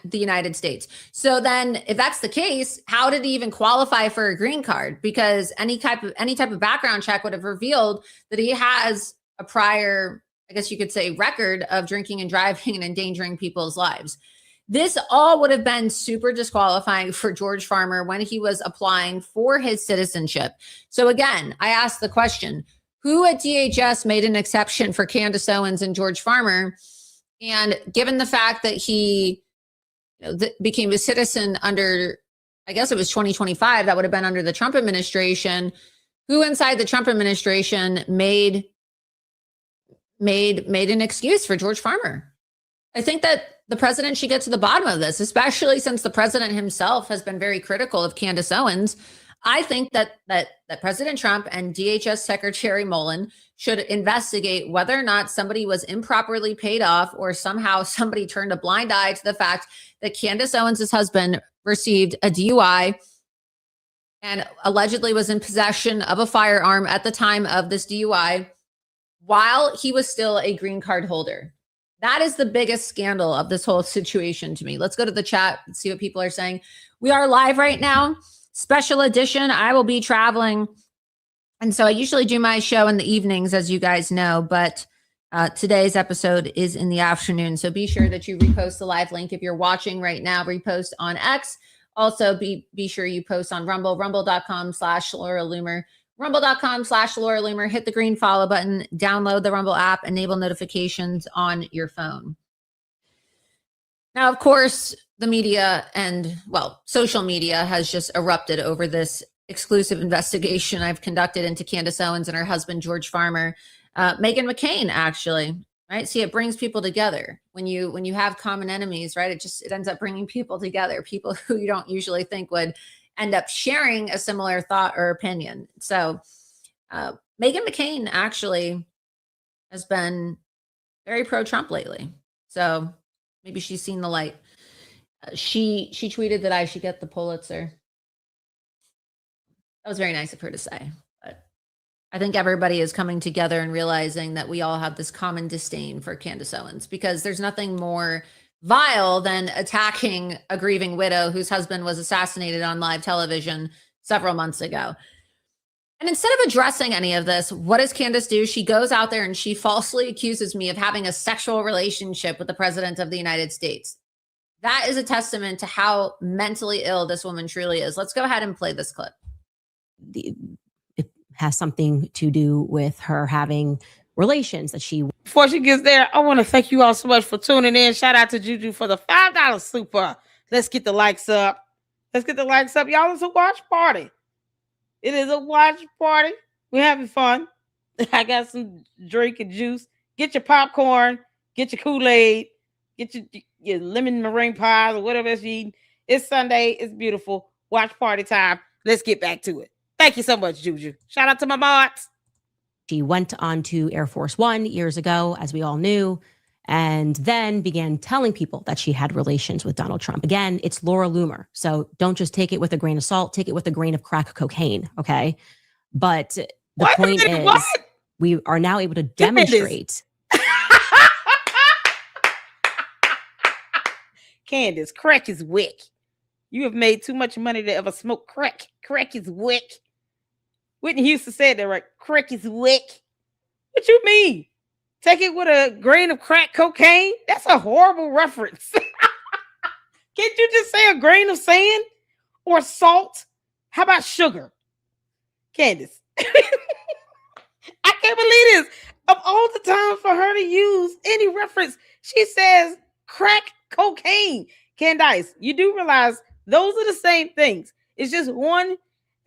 the United States. So then if that's the case, how did he even qualify for a green card? Because any type of background check would have revealed that he has a prior, I guess you could say, record of drinking and driving and endangering people's lives. This all would have been super disqualifying for George Farmer when he was applying for his citizenship. So again, I asked the question, who at DHS made an exception for Candace Owens and George Farmer? And given the fact that he became a citizen under, I guess it was 2025, that would have been under the Trump administration, who inside the Trump administration made an excuse for George Farmer? I think that the president should get to the bottom of this, especially since the president himself has been very critical of Candace Owens. I think that President Trump and DHS Secretary Mullen should investigate whether or not somebody was improperly paid off or somehow somebody turned a blind eye to the fact that Candace Owens' husband received a DUI and allegedly was in possession of a firearm at the time of this DUI while he was still a green card holder. That is the biggest scandal of this whole situation to me. Let's go to the chat and see what people are saying. We are live right now. Special edition. I will be traveling. And so I usually do my show in the evenings, as you guys know, but today's episode is in the afternoon. So be sure that you repost the live link. If you're watching right now, repost on X. Also be sure you post on Rumble, rumble.com/Laura Loomer, rumble.com/Laura Loomer. Hit the green follow button, download the Rumble app, enable notifications on your phone. Now, of course, the media and, social media has just erupted over this exclusive investigation I've conducted into Candace Owens and her husband, George Farmer. Meghan McCain, actually, right? See, it brings people together. When you have common enemies, right? It ends up bringing people together, people who you don't usually think would end up sharing a similar thought or opinion. So Meghan McCain actually has been very pro-Trump lately. So maybe she's seen the light. She tweeted that I should get the Pulitzer. That was very nice of her to say. But I think everybody is coming together and realizing that we all have this common disdain for Candace Owens, because there's nothing more vile than attacking a grieving widow whose husband was assassinated on live television several months ago. And instead of addressing any of this, what does Candace do? She goes out there and she falsely accuses me of having a sexual relationship with the president of the United States. That is a testament to how mentally ill this woman truly is. Let's go ahead and play this clip. It has something to do with her having relations that she... Before she gets there, I want to thank you all so much for tuning in. Shout out to Juju for the $5 super. Let's get the likes up. Let's get the likes up. Y'all, it's a watch party. It is a watch party. We're having fun. I got some drink and juice. Get your popcorn. Get your Kool-Aid. Get your lemon meringue pies or whatever else you eat. It's Sunday. It's beautiful. Watch party time. Let's get back to it. Thank you so much, Juju. Shout out to my mods. She went on to Air Force One years ago, as we all knew, and then began telling people that she had relations with Donald Trump. Again, it's Laura Loomer. So don't just take it with a grain of salt. Take it with a grain of crack cocaine, okay? But the point is, we are now able to demonstrate... Candace, crack is wick. You have made too much money to ever smoke crack. Crack is wick. Whitney Houston said that, right? Crack is wick. What you mean? Take it with a grain of crack cocaine? That's a horrible reference. Can't you just say a grain of sand or salt? How about sugar? Candace. I can't believe this. Of all the time for her to use any reference, she says crack cocaine. Candace, you do realize those are the same things. It's just one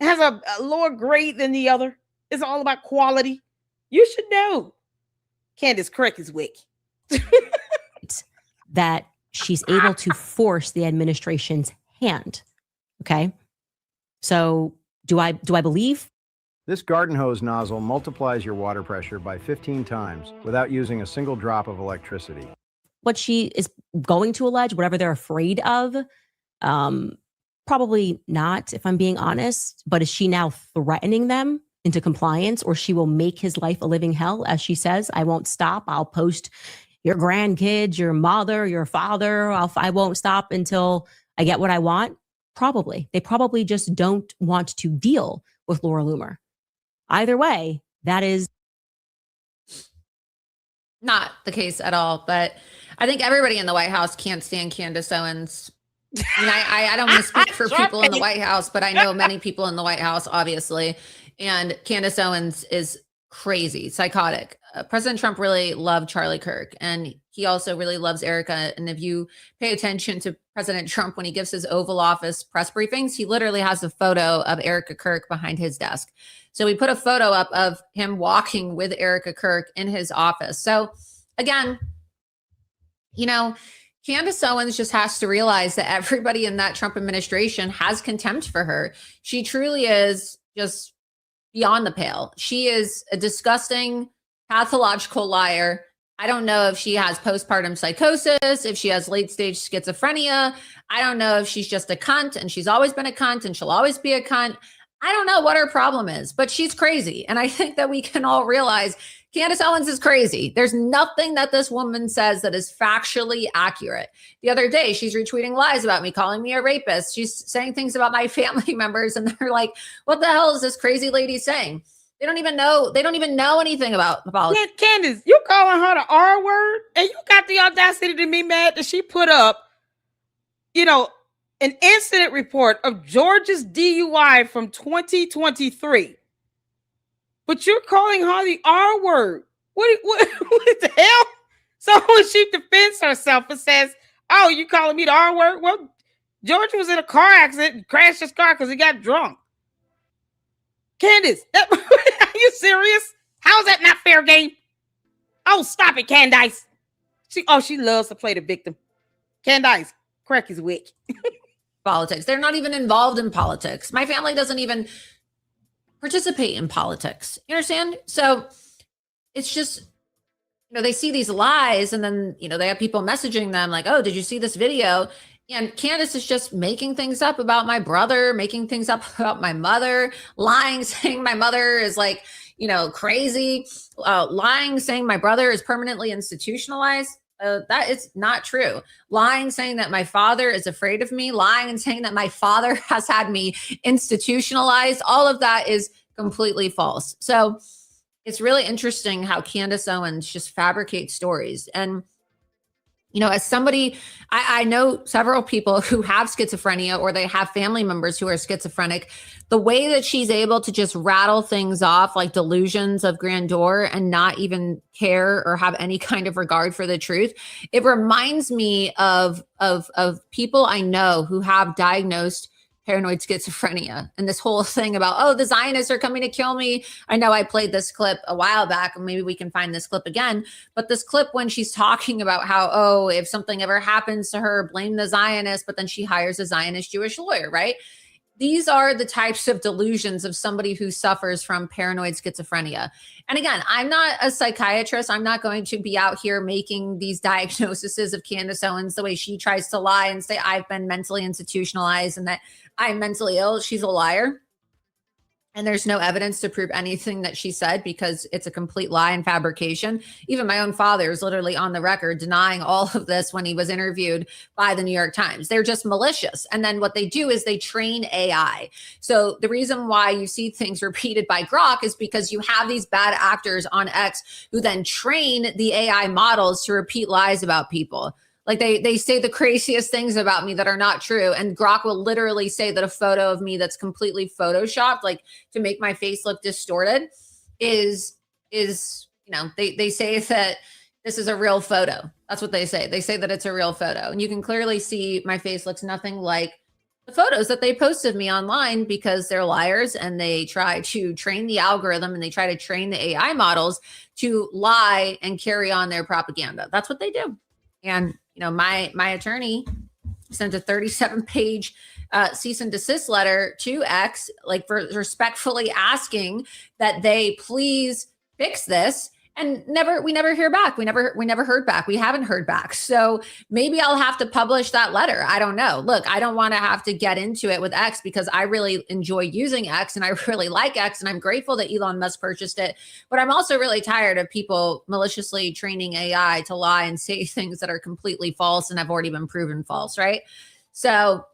has a lower grade than the other. It's all about quality. You should know. Candace, crack is wick. that she's able to force the administration's hand. Okay. So do I believe? This garden hose nozzle multiplies your water pressure by 15 times without using a single drop of electricity. What she is going to allege, whatever they're afraid of, probably not, if I'm being honest. But is she now threatening them into compliance, or she will make his life a living hell? As she says, I won't stop. I'll post your grandkids, your mother, your father. I won't stop until I get what I want. Probably. They probably just don't want to deal with Laura Loomer. Either way, that is not the case at all. But I think everybody in the White House can't stand Candace Owens. I don't want to speak for people in the White House, but I know many people in the White House, obviously. And Candace Owens is crazy, psychotic. President Trump really loved Charlie Kirk, and he also really loves Erica. And if you pay attention to President Trump, when he gives his Oval Office press briefings, he literally has a photo of Erica Kirk behind his desk. So we put a photo up of him walking with Erica Kirk in his office. So again, Candace Owens just has to realize that everybody in that Trump administration has contempt for her. She truly is just beyond the pale. She is a disgusting, pathological liar. I don't know if she has postpartum psychosis, if she has late stage schizophrenia. I don't know if she's just a cunt and she's always been a cunt and she'll always be a cunt. I don't know what her problem is, but she's crazy. And I think that we can all realize Candace Owens is crazy. There's nothing that this woman says that is factually accurate. The other day, she's retweeting lies about me, calling me a rapist. She's saying things about my family members. And they're like, what the hell is this crazy lady saying? They don't even know anything about politics. Candace, you calling her the R word? And you got the audacity to be mad that she put up, an incident report of George's DUI from 2023. But you're calling her the R word. What the hell? So when she defends herself and says, oh, you calling me the R word? Well, George was in a car accident and crashed his car because he got drunk. Candace, are you serious? How's that not fair game? Oh, stop it, Candace. She loves to play the victim. Candace, crack his wick. Politics. They're not even involved in politics. My family doesn't even participate in politics. You understand? So it's just, they see these lies and then, they have people messaging them like, oh, did you see this video? And Candace is just making things up about my brother, making things up about my mother, lying, saying my mother is like, crazy, lying, saying my brother is permanently institutionalized. That is not true. Lying, saying that my father is afraid of me, lying and saying that my father has had me institutionalized. All of that is completely false. So it's really interesting how Candace Owens just fabricates stories. And, as somebody, I know several people who have schizophrenia or they have family members who are schizophrenic. The way that she's able to just rattle things off like delusions of grandeur and not even care or have any kind of regard for the truth, it reminds me of people I know who have diagnosed paranoid schizophrenia and this whole thing about, oh, the Zionists are coming to kill me. I know I played this clip a while back and maybe we can find this clip again, but this clip when she's talking about how, oh, if something ever happens to her, blame the Zionists, but then she hires a Zionist Jewish lawyer, right? These are the types of delusions of somebody who suffers from paranoid schizophrenia. And again, I'm not a psychiatrist. I'm not going to be out here making these diagnoses of Candace Owens the way she tries to lie and say I've been mentally institutionalized and that I'm mentally ill. She's a liar. And there's no evidence to prove anything that she said because it's a complete lie and fabrication. Even my own father is literally on the record denying all of this when he was interviewed by the New York Times. They're just malicious. And then what they do is they train AI. So the reason why you see things repeated by Grok is because you have these bad actors on X who then train the AI models to repeat lies about people. Like they say the craziest things about me that are not true. And Grok will literally say that a photo of me that's completely photoshopped, like to make my face look distorted is, they say that this is a real photo. That's what they say. They say that it's a real photo. And you can clearly see my face looks nothing like the photos that they post of me online because they're liars and they try to train the algorithm and they try to train the AI models to lie and carry on their propaganda. That's what they do. And my attorney sent a 37-page cease and desist letter to X, like for respectfully asking that they please fix this. And we never hear back. We never heard back. We haven't heard back. So maybe I'll have to publish that letter. I don't know. Look, I don't want to have to get into it with X because I really enjoy using X and I really like X and I'm grateful that Elon Musk purchased it. But I'm also really tired of people maliciously training AI to lie and say things that are completely false and have already been proven false, right? So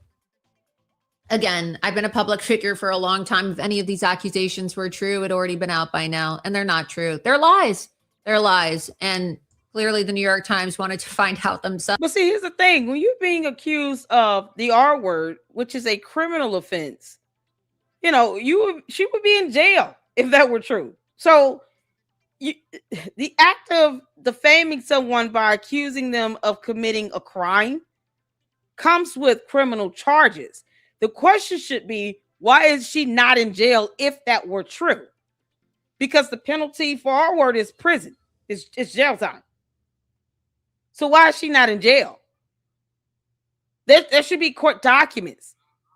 again, I've been a public figure for a long time. If any of these accusations were true, it'd already been out by now, and they're not true. They're lies. They're lies. And clearly the New York Times wanted to find out themselves. But see, here's the thing. When you're being accused of the R word, which is a criminal offense, she would be in jail if that were true. So the act of defaming someone by accusing them of committing a crime comes with criminal charges. The question should be, why is she not in jail if that were true? Because the penalty for R word is prison. It's jail time. So why is she not in jail? There should be court documents.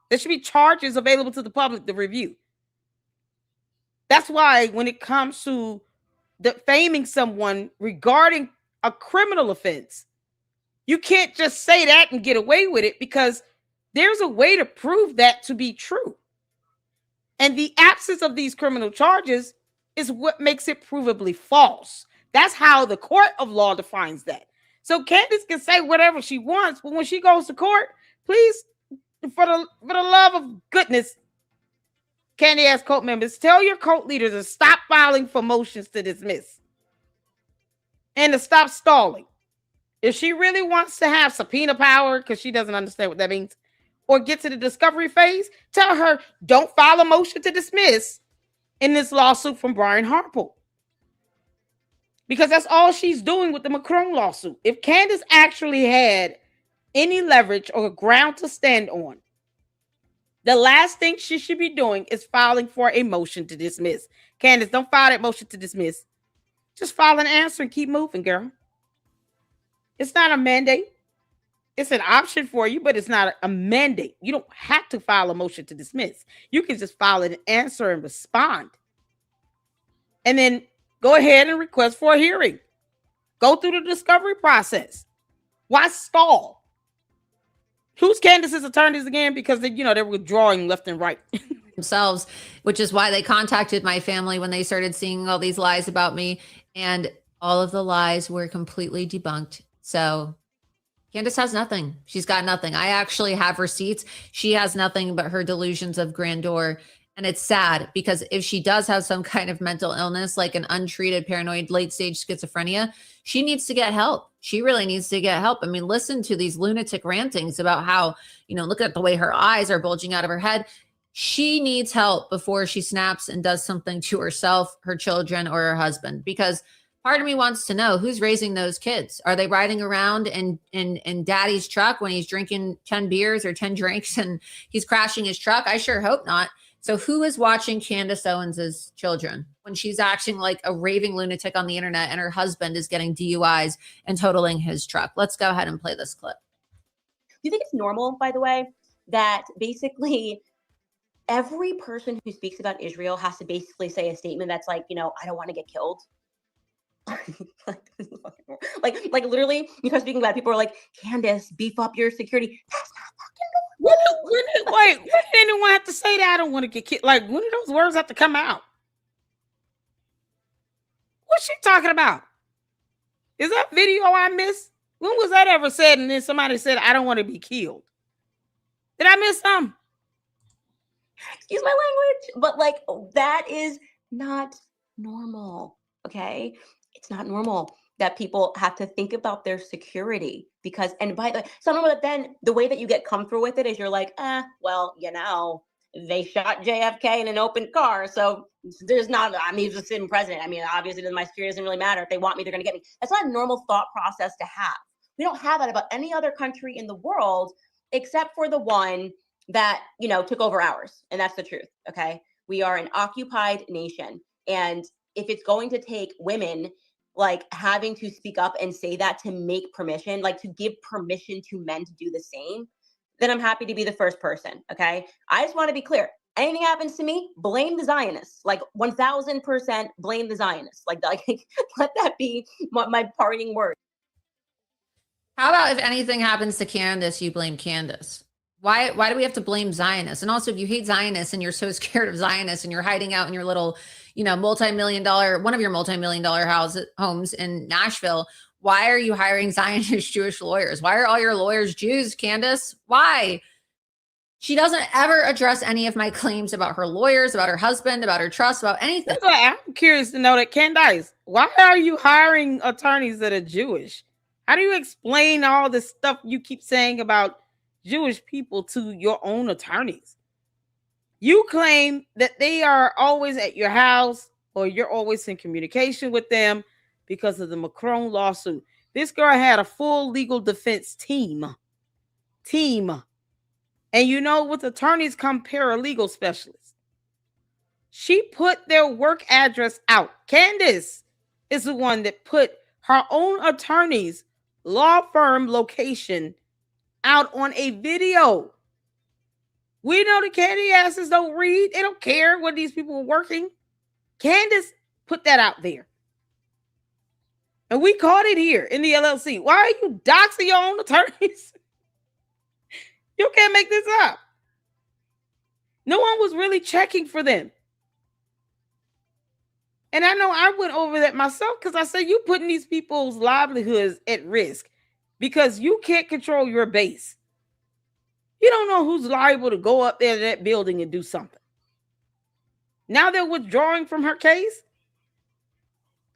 There should be charges available to the public to review. That's why when it comes to defaming someone regarding a criminal offense, you can't just say that and get away with it because there's a way to prove that to be true. And the absence of these criminal charges is what makes it provably false. That's how the court of law defines that. So Candace can say whatever she wants, but when she goes to court, please, for the love of goodness, Candy ass cult members, tell your cult leaders to stop filing for motions to dismiss and to stop stalling. If she really wants to have subpoena power, because she doesn't understand what that means, or get to the discovery phase, tell her don't file a motion to dismiss in this lawsuit from Brian Harple. Because that's all she's doing with the Macron lawsuit. If Candace actually had any leverage or ground to stand on, the last thing she should be doing is filing for a motion to dismiss. Candace, don't file that motion to dismiss. Just file an answer and keep moving, girl. It's not a mandate. It's an option for you, but it's not a mandate. You don't have to file a motion to dismiss. You can just file an answer and respond. And then go ahead and request for a hearing. Go through the discovery process. Why stall? Who's Candace's attorneys again? Because they're withdrawing left and right. Themselves, which is why they contacted my family when they started seeing all these lies about me. And all of the lies were completely debunked. So Candace has nothing. She's got nothing. I actually have receipts. She has nothing but her delusions of grandeur. And it's sad because if she does have some kind of mental illness, like an untreated paranoid late stage schizophrenia, she needs to get help. She really needs to get help. I mean, listen to these lunatic rantings about how, look at the way her eyes are bulging out of her head. She needs help before she snaps and does something to herself, her children, or her husband. Because part of me wants to know who's raising those kids. Are they riding around in daddy's truck when he's drinking 10 beers or 10 drinks and he's crashing his truck? I sure hope not. So who is watching Candace Owens's children when she's acting like a raving lunatic on the internet and her husband is getting DUIs and totaling his truck? Let's go ahead and play this clip. Do you think it's normal, by the way, that basically every person who speaks about Israel has to basically say a statement that's like, I don't want to get killed? like literally, speaking about it, people are like, Candace, beef up your security. That's not fucking normal. When did anyone have to say that? I don't want to get killed. Like, when did those words have to come out? What's she talking about? Is that video I missed? When was that ever said? And then somebody said, I don't want to be killed. Did I miss something? Excuse my language, but that is not normal. Okay. It's not normal that people have to think about their security because, and by the way, so normal that then the way that you get comfortable with it is you're like, well, they shot JFK in an open car. So there's not, he's a sitting president. Obviously my security doesn't really matter. If they want me, they're going to get me. That's not a normal thought process to have. We don't have that about any other country in the world, except for the one that, took over ours. And that's the truth. Okay. We are an occupied nation. And if it's going to take women like having to speak up and say that to make permission, like to give permission to men to do the same, then I'm happy to be the first person. Okay. I just want to be clear. Anything happens to me, blame the Zionists. Like 1000% blame the Zionists. Like let that be my parting word. How about if anything happens to Candace, you blame Candace? Why do we have to blame Zionists? And also, if you hate Zionists and you're so scared of Zionists and you're hiding out in your little, multi-million-dollar, one of your multi-million-dollar homes in Nashville, why are you hiring Zionist Jewish lawyers? Why are all your lawyers Jews, Candace? Why? She doesn't ever address any of my claims about her lawyers, about her husband, about her trust, about anything. That's why I'm curious to know that, Candace, why are you hiring attorneys that are Jewish? How do you explain all this stuff you keep saying about Jewish people to your own attorneys? You claim that they are always at your house or you're always in communication with them because of the Macron lawsuit. This girl had a full legal defense team. And with attorneys come paralegal specialists. She put their work address out. Candace is the one that put her own attorney's law firm location out on a video. We know the candy asses don't read. They don't care when these people are working. Candace put that out there. And we caught it here in the LLC. Why are you doxing your own attorneys? You can't make this up. No one was really checking for them. And I know I went over that myself because I said you putting these people's livelihoods at risk because you can't control your base. You don't know who's liable to go up there to that building and do something. Now they're withdrawing from her case.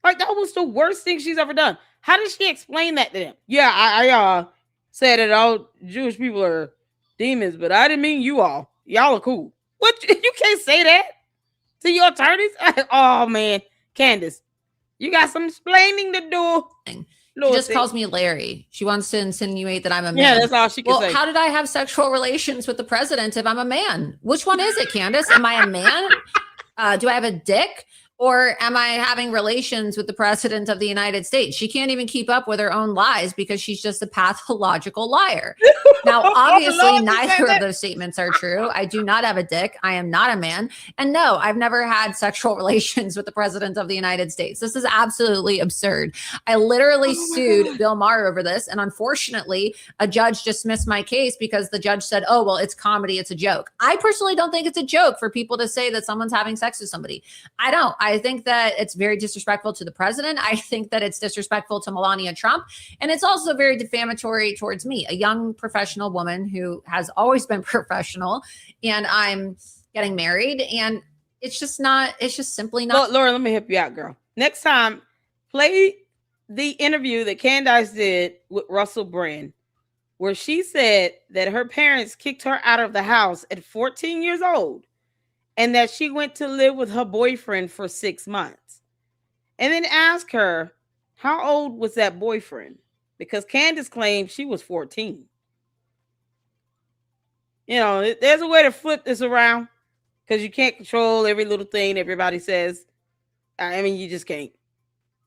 Like, that was the worst thing she's ever done. How did she explain that to them? Yeah, I said that all Jewish people are demons, but I didn't mean you all. Y'all are cool. What? You can't say that to your attorneys? Oh, man. Candace, you got some explaining to do. She just calls me Larry. She wants to insinuate that I'm a man. Yeah, that's all she can say. How did I have sexual relations with the president if I'm a man? Which one is it, Candace? Am I a man? Do I have a dick? Or am I having relations with the president of the United States? She can't even keep up with her own lies because she's just a pathological liar. Now, obviously, neither of those statements are true. I do not have a dick. I am not a man. And no, I've never had sexual relations with the president of the United States. This is absolutely absurd. I literally sued Bill Maher over this. And unfortunately, a judge dismissed my case because the judge said, oh, well, it's comedy. It's a joke. I personally don't think it's a joke for people to say that someone's having sex with somebody. I don't. I think that it's very disrespectful to the president. I think that it's disrespectful to Melania Trump. And it's also very defamatory towards me, a young professional woman who has always been professional, and I'm getting married. And it's just simply not. Laura, let me help you out, girl. Next time, play the interview that Candace did with Russell Brand, where she said that her parents kicked her out of the house at 14 years old. And that she went to live with her boyfriend for 6 months. And then ask her, how old was that boyfriend? Because Candace claimed she was 14. There's a way to flip this around because you can't control every little thing everybody says. I mean, you just can't.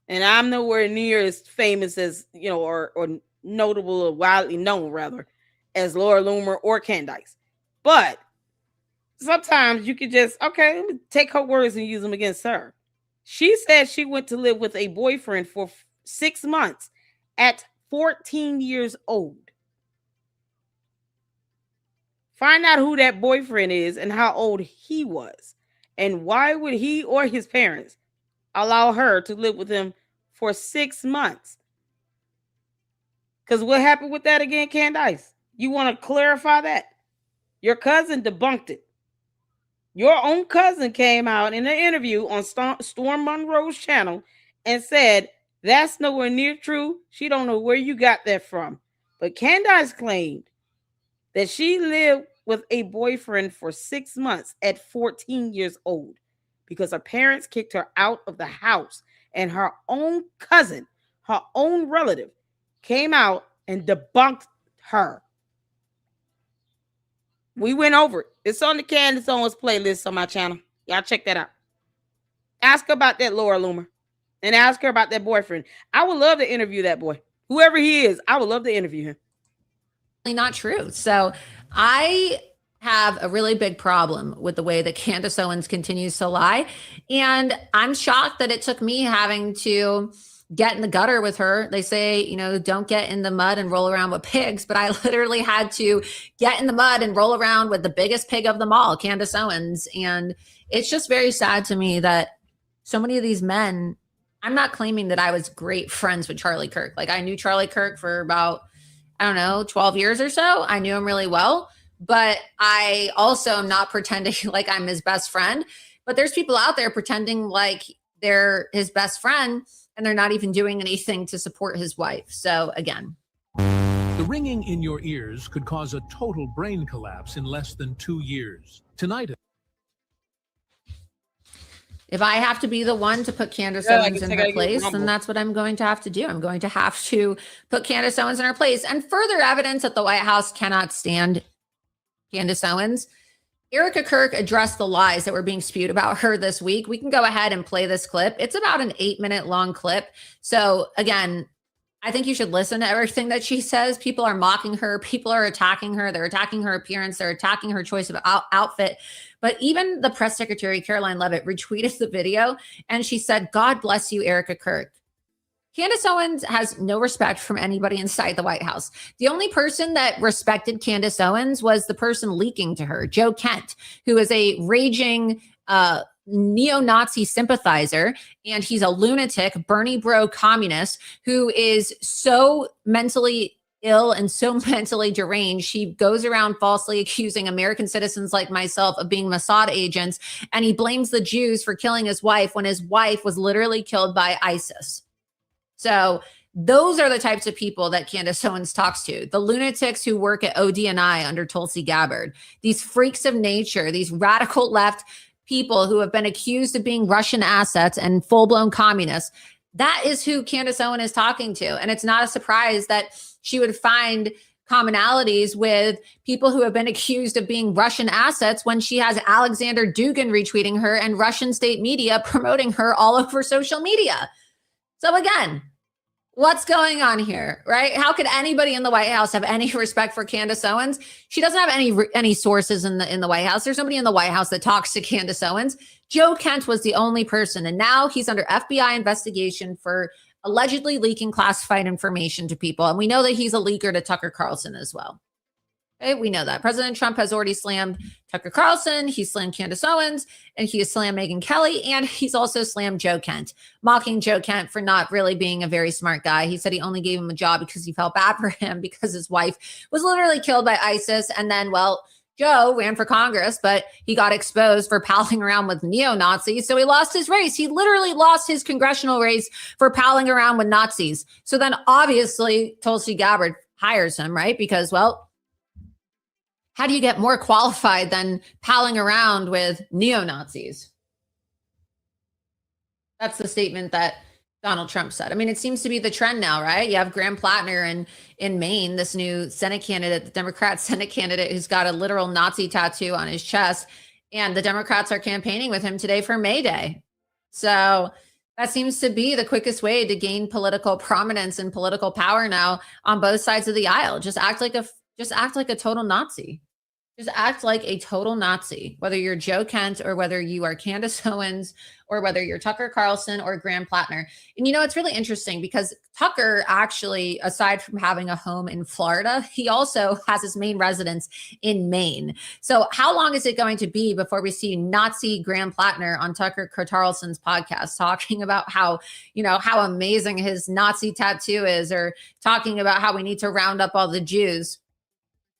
And I'm nowhere near as famous as, or notable or widely known, rather, as Laura Loomer or Candace. But sometimes you could just, let me take her words and use them against her. She said she went to live with a boyfriend for 6 months at 14 years old. Find out who that boyfriend is and how old he was. And why would he or his parents allow her to live with him for 6 months? Because what happened with that again, Candace? You want to clarify that? Your cousin debunked it. Your own cousin came out in an interview on Storm Monroe's channel and said, that's nowhere near true. She don't know where you got that from. But Candace claimed that she lived with a boyfriend for 6 months at 14 years old because her parents kicked her out of the house. And her own cousin, her own relative, came out and debunked her. We went over it. It's on the Candace Owens playlist on my channel. Y'all check that out. Ask about that, Laura Loomer. and ask her about that boyfriend. I would love to interview that boy. Whoever he is, I would love to interview him. Not true. So I have a really big problem with the way that Candace Owens continues to lie. And I'm shocked that it took me having to get in the gutter with her. They say, you know, don't get in the mud and roll around with pigs. But I literally had to get in the mud and roll around with the biggest pig of them all, Candace Owens. And it's just very sad to me that so many of these men, I'm not claiming that I was great friends with Charlie Kirk. Like I knew Charlie Kirk for about, I don't know, 12 years or so. I knew him really well, but I also am not pretending like I'm his best friend. But there's people out there pretending like they're his best friend and they're not even doing anything to support his wife. So again, the ringing in your ears could cause a total brain collapse in less than 2 years. Tonight, if I have to be the one to put Candace Owens in her place, then that's what I'm going to have to do. I'm going to have to put Candace Owens in her place. And further evidence that the White House cannot stand Candace Owens. Erica Kirk addressed the lies that were being spewed about her this week. We can go ahead and play this clip. It's about an 8-minute long clip. So again, I think you should listen to everything that she says. People are mocking her. People are attacking her. They're attacking her appearance. They're attacking her choice of outfit. But even the press secretary, Caroline Leavitt, retweeted the video and she said, God bless you, Erica Kirk. Candace Owens has no respect from anybody inside the White House. The only person that respected Candace Owens was the person leaking to her, Joe Kent, who is a raging neo-Nazi sympathizer, and he's a lunatic, Bernie bro communist who is so mentally ill and so mentally deranged. She goes around falsely accusing American citizens like myself of being Mossad agents, and he blames the Jews for killing his wife when his wife was literally killed by ISIS. So those are the types of people that Candace Owens talks to. The lunatics who work at ODNI under Tulsi Gabbard, these freaks of nature, these radical left people who have been accused of being Russian assets and full-blown communists. That is who Candace Owens is talking to. And it's not a surprise that she would find commonalities with people who have been accused of being Russian assets when she has Alexander Dugin retweeting her and Russian state media promoting her all over social media. So again, what's going on here, right? How could anybody in the White House have any respect for Candace Owens? She doesn't have any sources in the White House. There's nobody in the White House that talks to Candace Owens. Joe Kent was the only person, and now he's under FBI investigation for allegedly leaking classified information to people. And we know that he's a leaker to Tucker Carlson as well. Okay, we know that. President Trump has already slammed Tucker Carlson, he slammed Candace Owens, and he has slammed Megyn Kelly, and he's also slammed Joe Kent, mocking Joe Kent for not really being a very smart guy. He said he only gave him a job because he felt bad for him because his wife was literally killed by ISIS. And then, well, Joe ran for Congress, but he got exposed for palling around with neo-Nazis. So he lost his race. He literally lost his congressional race for palling around with Nazis. So then obviously Tulsi Gabbard hires him, right? Because, well, how do you get more qualified than palling around with neo-Nazis? That's the statement that Donald Trump said. I mean, it seems to be the trend now, right? You have Graham Plattner in Maine, this new Senate candidate, the Democrat Senate candidate who's got a literal Nazi tattoo on his chest. And the Democrats are campaigning with him today for May Day. So that seems to be the quickest way to gain political prominence and political power now on both sides of the aisle. Just act like a total Nazi. Just act like a total Nazi, whether you're Joe Kent or whether you are Candace Owens or whether you're Tucker Carlson or Graham Plattner. And, you know, it's really interesting because Tucker actually, aside from having a home in Florida, he also has his main residence in Maine. So how long is it going to be before we see Nazi Graham Plattner on Tucker Carlson's podcast talking about how, you know, how amazing his Nazi tattoo is, or talking about how we need to round up all the Jews?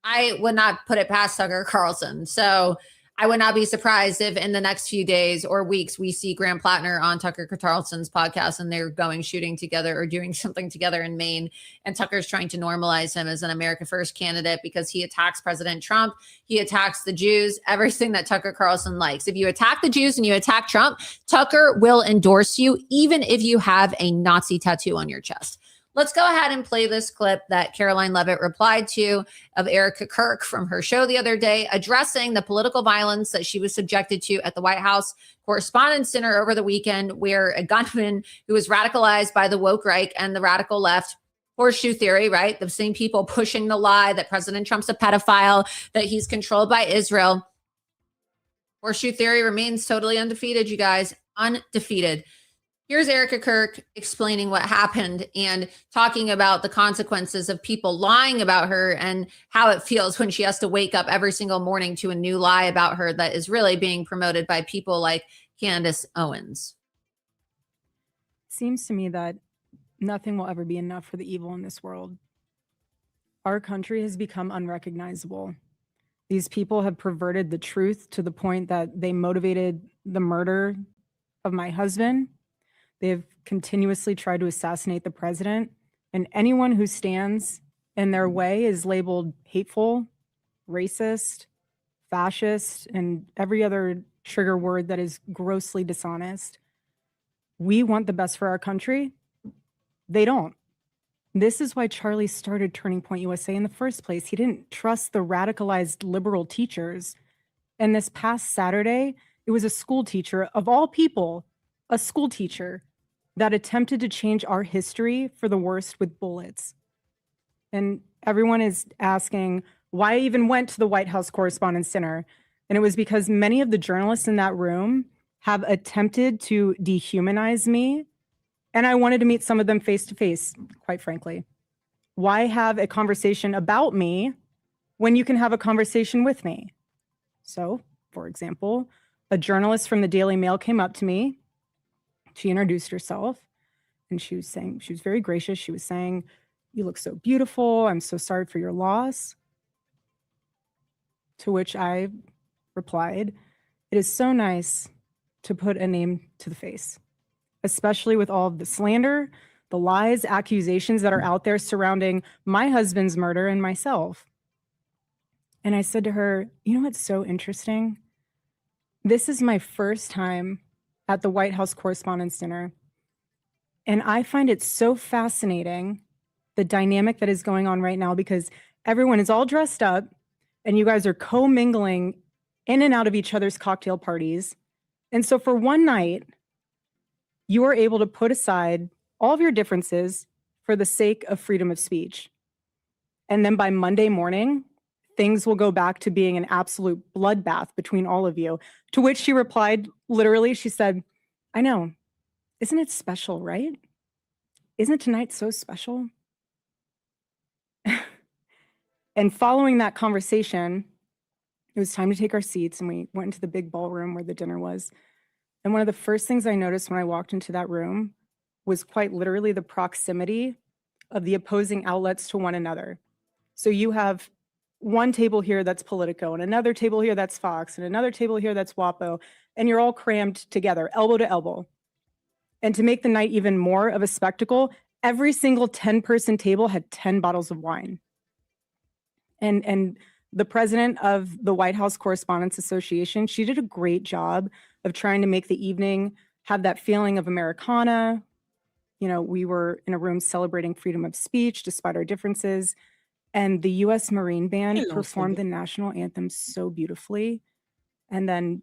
I would not put it past Tucker Carlson. So I would not be surprised if in the next few days or weeks, we see Graham Plattner on Tucker Carlson's podcast and they're going shooting together or doing something together in Maine. And Tucker's trying to normalize him as an America First candidate because he attacks President Trump. He attacks the Jews, everything that Tucker Carlson likes. If you attack the Jews and you attack Trump, Tucker will endorse you, even if you have a Nazi tattoo on your chest. Let's go ahead and play this clip that Caroline Levitt replied to of Erica Kirk from her show the other day, addressing the political violence that she was subjected to at the White House Correspondents' Dinner over the weekend, where a gunman who was radicalized by the woke right and the radical left, horseshoe theory, right? The same people pushing the lie that President Trump's a pedophile, that he's controlled by Israel. Horseshoe theory remains totally undefeated, you guys, undefeated. Here's Erica Kirk explaining what happened and talking about the consequences of people lying about her and how it feels when she has to wake up every single morning to a new lie about her that is really being promoted by people like Candace Owens. Seems to me that nothing will ever be enough for the evil in this world. Our country has become unrecognizable. These people have perverted the truth to the point that they motivated the murder of my husband. They have continuously tried to assassinate the president, and anyone who stands in their way is labeled hateful, racist, fascist, and every other trigger word that is grossly dishonest. We want the best for our country. They don't. This is why Charlie started Turning Point USA in the first place. He didn't trust the radicalized liberal teachers. And this past Saturday, it was a school teacher, of all people, a school teacher that attempted to change our history for the worst with bullets. And everyone is asking why I even went to the White House Correspondents' Dinner. And it was because many of the journalists in that room have attempted to dehumanize me. And I wanted to meet some of them face to face, quite frankly. Why have a conversation about me when you can have a conversation with me? So, for example, a journalist from the Daily Mail came up to me. She introduced herself, and she was very gracious. She was saying, "You look so beautiful. I'm so sorry for your loss." To which I replied, "It is so nice to put a name to the face, especially with all of the slander, the lies, accusations that are out there surrounding my husband's murder and myself." And I said to her, "You know what's so interesting? This is my first time at the White House Correspondents' Dinner. And I find it so fascinating, the dynamic that is going on right now, because everyone is all dressed up and you guys are co-mingling in and out of each other's cocktail parties. And so for one night, you are able to put aside all of your differences for the sake of freedom of speech. And then by Monday morning, things will go back to being an absolute bloodbath between all of you." To which she replied, literally, she said, "I know. Isn't it special, right? Isn't tonight so special?" And following that conversation, it was time to take our seats, and we went into the big ballroom where the dinner was. And one of the first things I noticed when I walked into that room was quite literally the proximity of the opposing outlets to one another. So you have one table here that's Politico, and another table here that's Fox, and another table here that's WAPO, and you're all crammed together, elbow to elbow. And to make the night even more of a spectacle, every single 10-person table had 10 bottles of wine. And the president of the White House Correspondents Association, she did a great job of trying to make the evening have that feeling of Americana. You know, we were in a room celebrating freedom of speech despite our differences. And the U.S. Marine Band performed the national anthem so beautifully. And then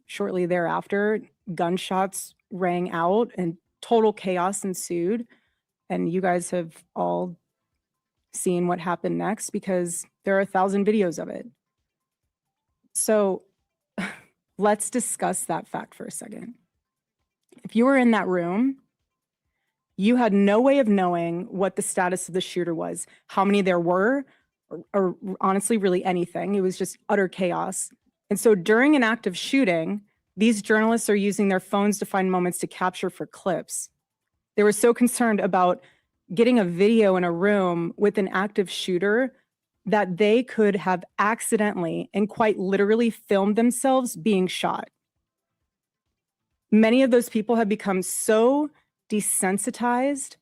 shortly thereafter, gunshots rang out and total chaos ensued. And you guys have all seen what happened next because there are 1,000 videos of it. So let's discuss that fact for a second. If you were in that room, you had no way of knowing what the status of the shooter was, how many there were, or honestly, really anything. It was just utter chaos. And so during an active shooting, these journalists are using their phones to find moments to capture for clips. They were so concerned about getting a video in a room with an active shooter that they could have accidentally and quite literally filmed themselves being shot. Many of those people have become so desensitized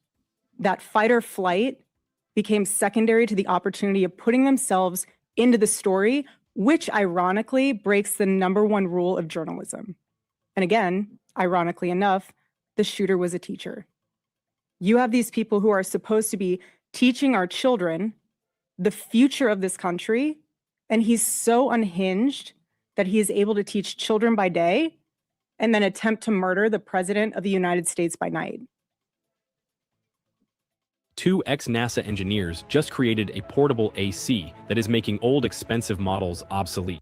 that fight or flight became secondary to the opportunity of putting themselves into the story, which ironically breaks the #1 rule of journalism. And again, ironically enough, the shooter was a teacher. You have these people who are supposed to be teaching our children the future of this country, and he's so unhinged that he is able to teach children by day and then attempt to murder the president of the United States by night. 2 ex-NASA engineers just created a portable AC that is making old expensive models obsolete.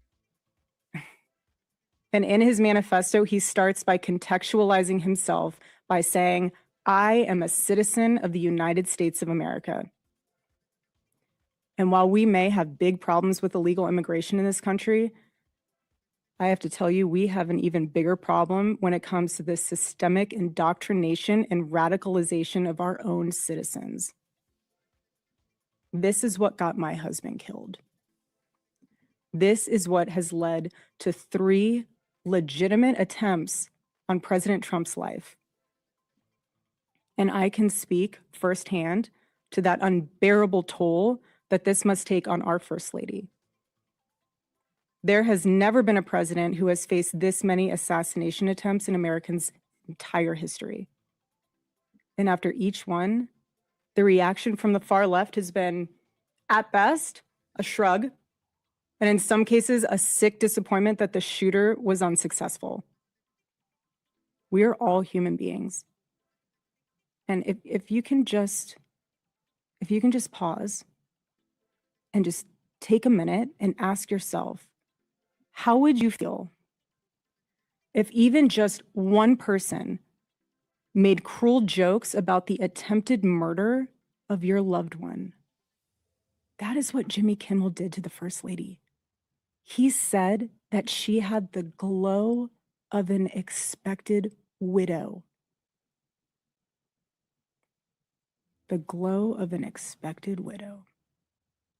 And in his manifesto, he starts by contextualizing himself by saying, I am a citizen of the United States of America. And while we may have big problems with illegal immigration in this country, I have to tell you, we have an even bigger problem when it comes to the systemic indoctrination and radicalization of our own citizens. This is what got my husband killed. This is what has led to 3 legitimate attempts on President Trump's life. And I can speak firsthand to that unbearable toll that this must take on our First Lady. There has never been a president who has faced this many assassination attempts in Americans' entire history. And after each one, the reaction from the far left has been, at best, a shrug, and in some cases, a sick disappointment that the shooter was unsuccessful. We are all human beings. And if you can just pause and just take a minute and ask yourself, how would you feel if even just one person made cruel jokes about the attempted murder of your loved one? That is what Jimmy Kimmel did to the First Lady. He said that she had the glow of an expected widow. The glow of an expected widow.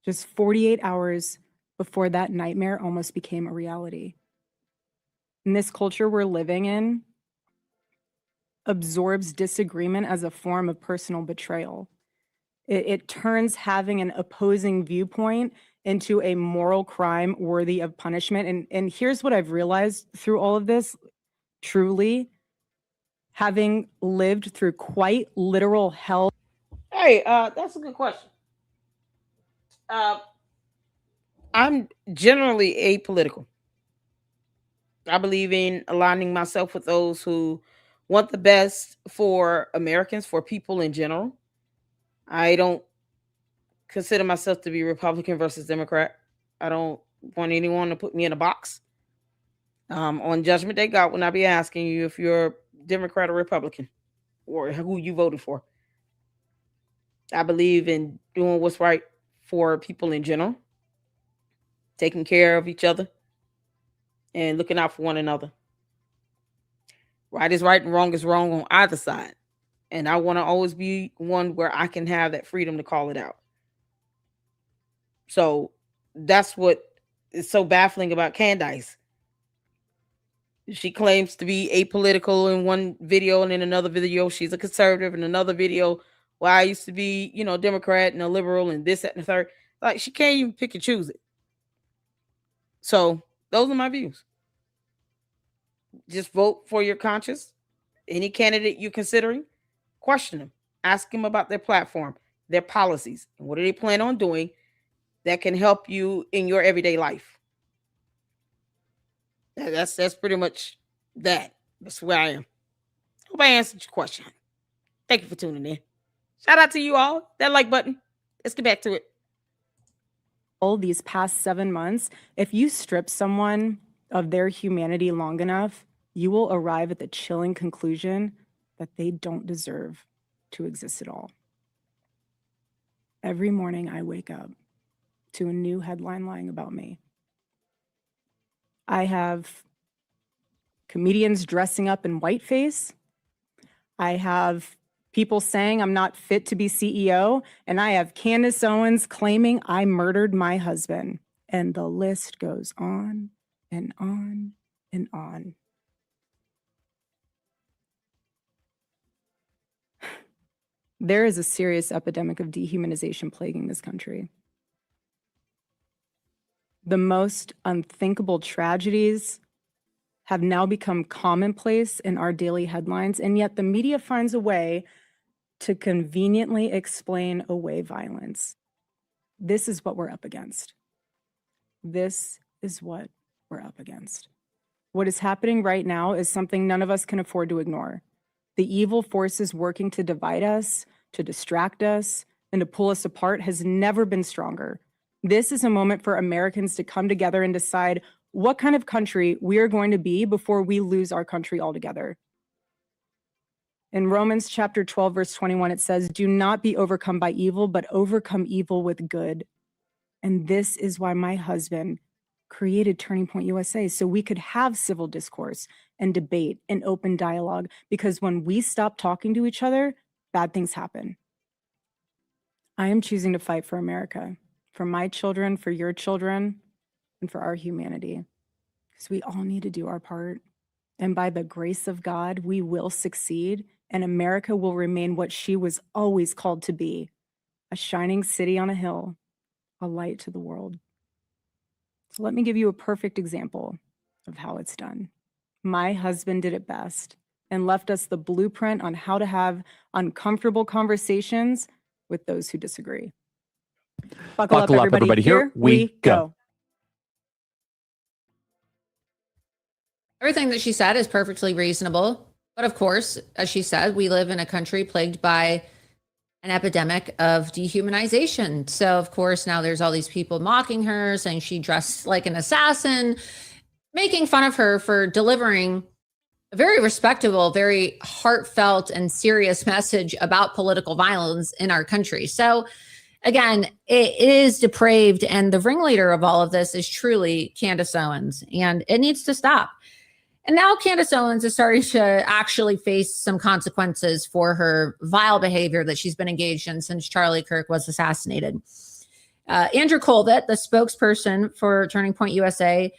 Just 48 hours before that nightmare almost became a reality. And this culture we're living in absorbs disagreement as a form of personal betrayal. It turns having an opposing viewpoint into a moral crime worthy of punishment. And here's what I've realized through all of this, truly, having lived through quite literal hell. Hey, that's a good question. I'm generally apolitical. I believe in aligning myself with those who want the best for Americans, for people in general. I don't consider myself to be Republican versus Democrat. I don't want anyone to put me in a box. On Judgment Day, God will not be asking you if you're Democrat or Republican or who you voted for. I believe in doing what's right for people in general, taking care of each other, and looking out for one another. Right is right and wrong is wrong on either side. And I want to always be one where I can have that freedom to call it out. So that's what is so baffling about Candace. She claims to be apolitical in one video, and in another video, she's a conservative. In another video, well, I used to be, Democrat and a liberal and this, that, and the third. Like, she can't even pick and choose it. So those are my views. Just vote for your conscience. Any candidate you're considering, question them. Ask them about their platform, their policies, and what do they plan on doing that can help you in your everyday life. That's pretty much that. That's where I am. Hope I answered your question. Thank you for tuning in. Shout out to you all. That like button. Let's get back to it. All these past 7 months, if you strip someone of their humanity long enough, you will arrive at the chilling conclusion that they don't deserve to exist at all. Every morning I wake up to a new headline lying about me. I have comedians dressing up in whiteface. I have people saying I'm not fit to be CEO. And I have Candace Owens claiming I murdered my husband. And the list goes on and on and on. There is a serious epidemic of dehumanization plaguing this country. The most unthinkable tragedies have now become commonplace in our daily headlines, and yet the media finds a way to conveniently explain away violence. This is what we're up against. This is what we're up against. What is happening right now is something none of us can afford to ignore. The evil forces working to divide us, to distract us, and to pull us apart has never been stronger. This is a moment for Americans to come together and decide what kind of country we are going to be before we lose our country altogether. In Romans chapter 12, verse 21, it says, "Do not be overcome by evil, but overcome evil with good." And this is why my husband created Turning Point USA, so we could have civil discourse and debate and open dialogue, because when we stop talking to each other, bad things happen. I am choosing to fight for America, for my children, for your children, and for our humanity, because we all need to do our part. And by the grace of God, we will succeed, and America will remain what she was always called to be, a shining city on a hill, a light to the world. So let me give you a perfect example of how it's done. My husband did it best and left us the blueprint on how to have uncomfortable conversations with those who disagree. Buckle up, everybody. Here we go. Everything that she said is perfectly reasonable. But of course, as she said, we live in a country plagued by an epidemic of dehumanization. So of course, now there's all these people mocking her, saying she dressed like an assassin, making fun of her for delivering a very respectable, very heartfelt and serious message about political violence in our country. So again, it is depraved, and the ringleader of all of this is truly Candace Owens, and it needs to stop. And now Candace Owens is starting to actually face some consequences for her vile behavior that she's been engaged in since Charlie Kirk was assassinated. Andrew Colvett, the spokesperson for Turning Point USA,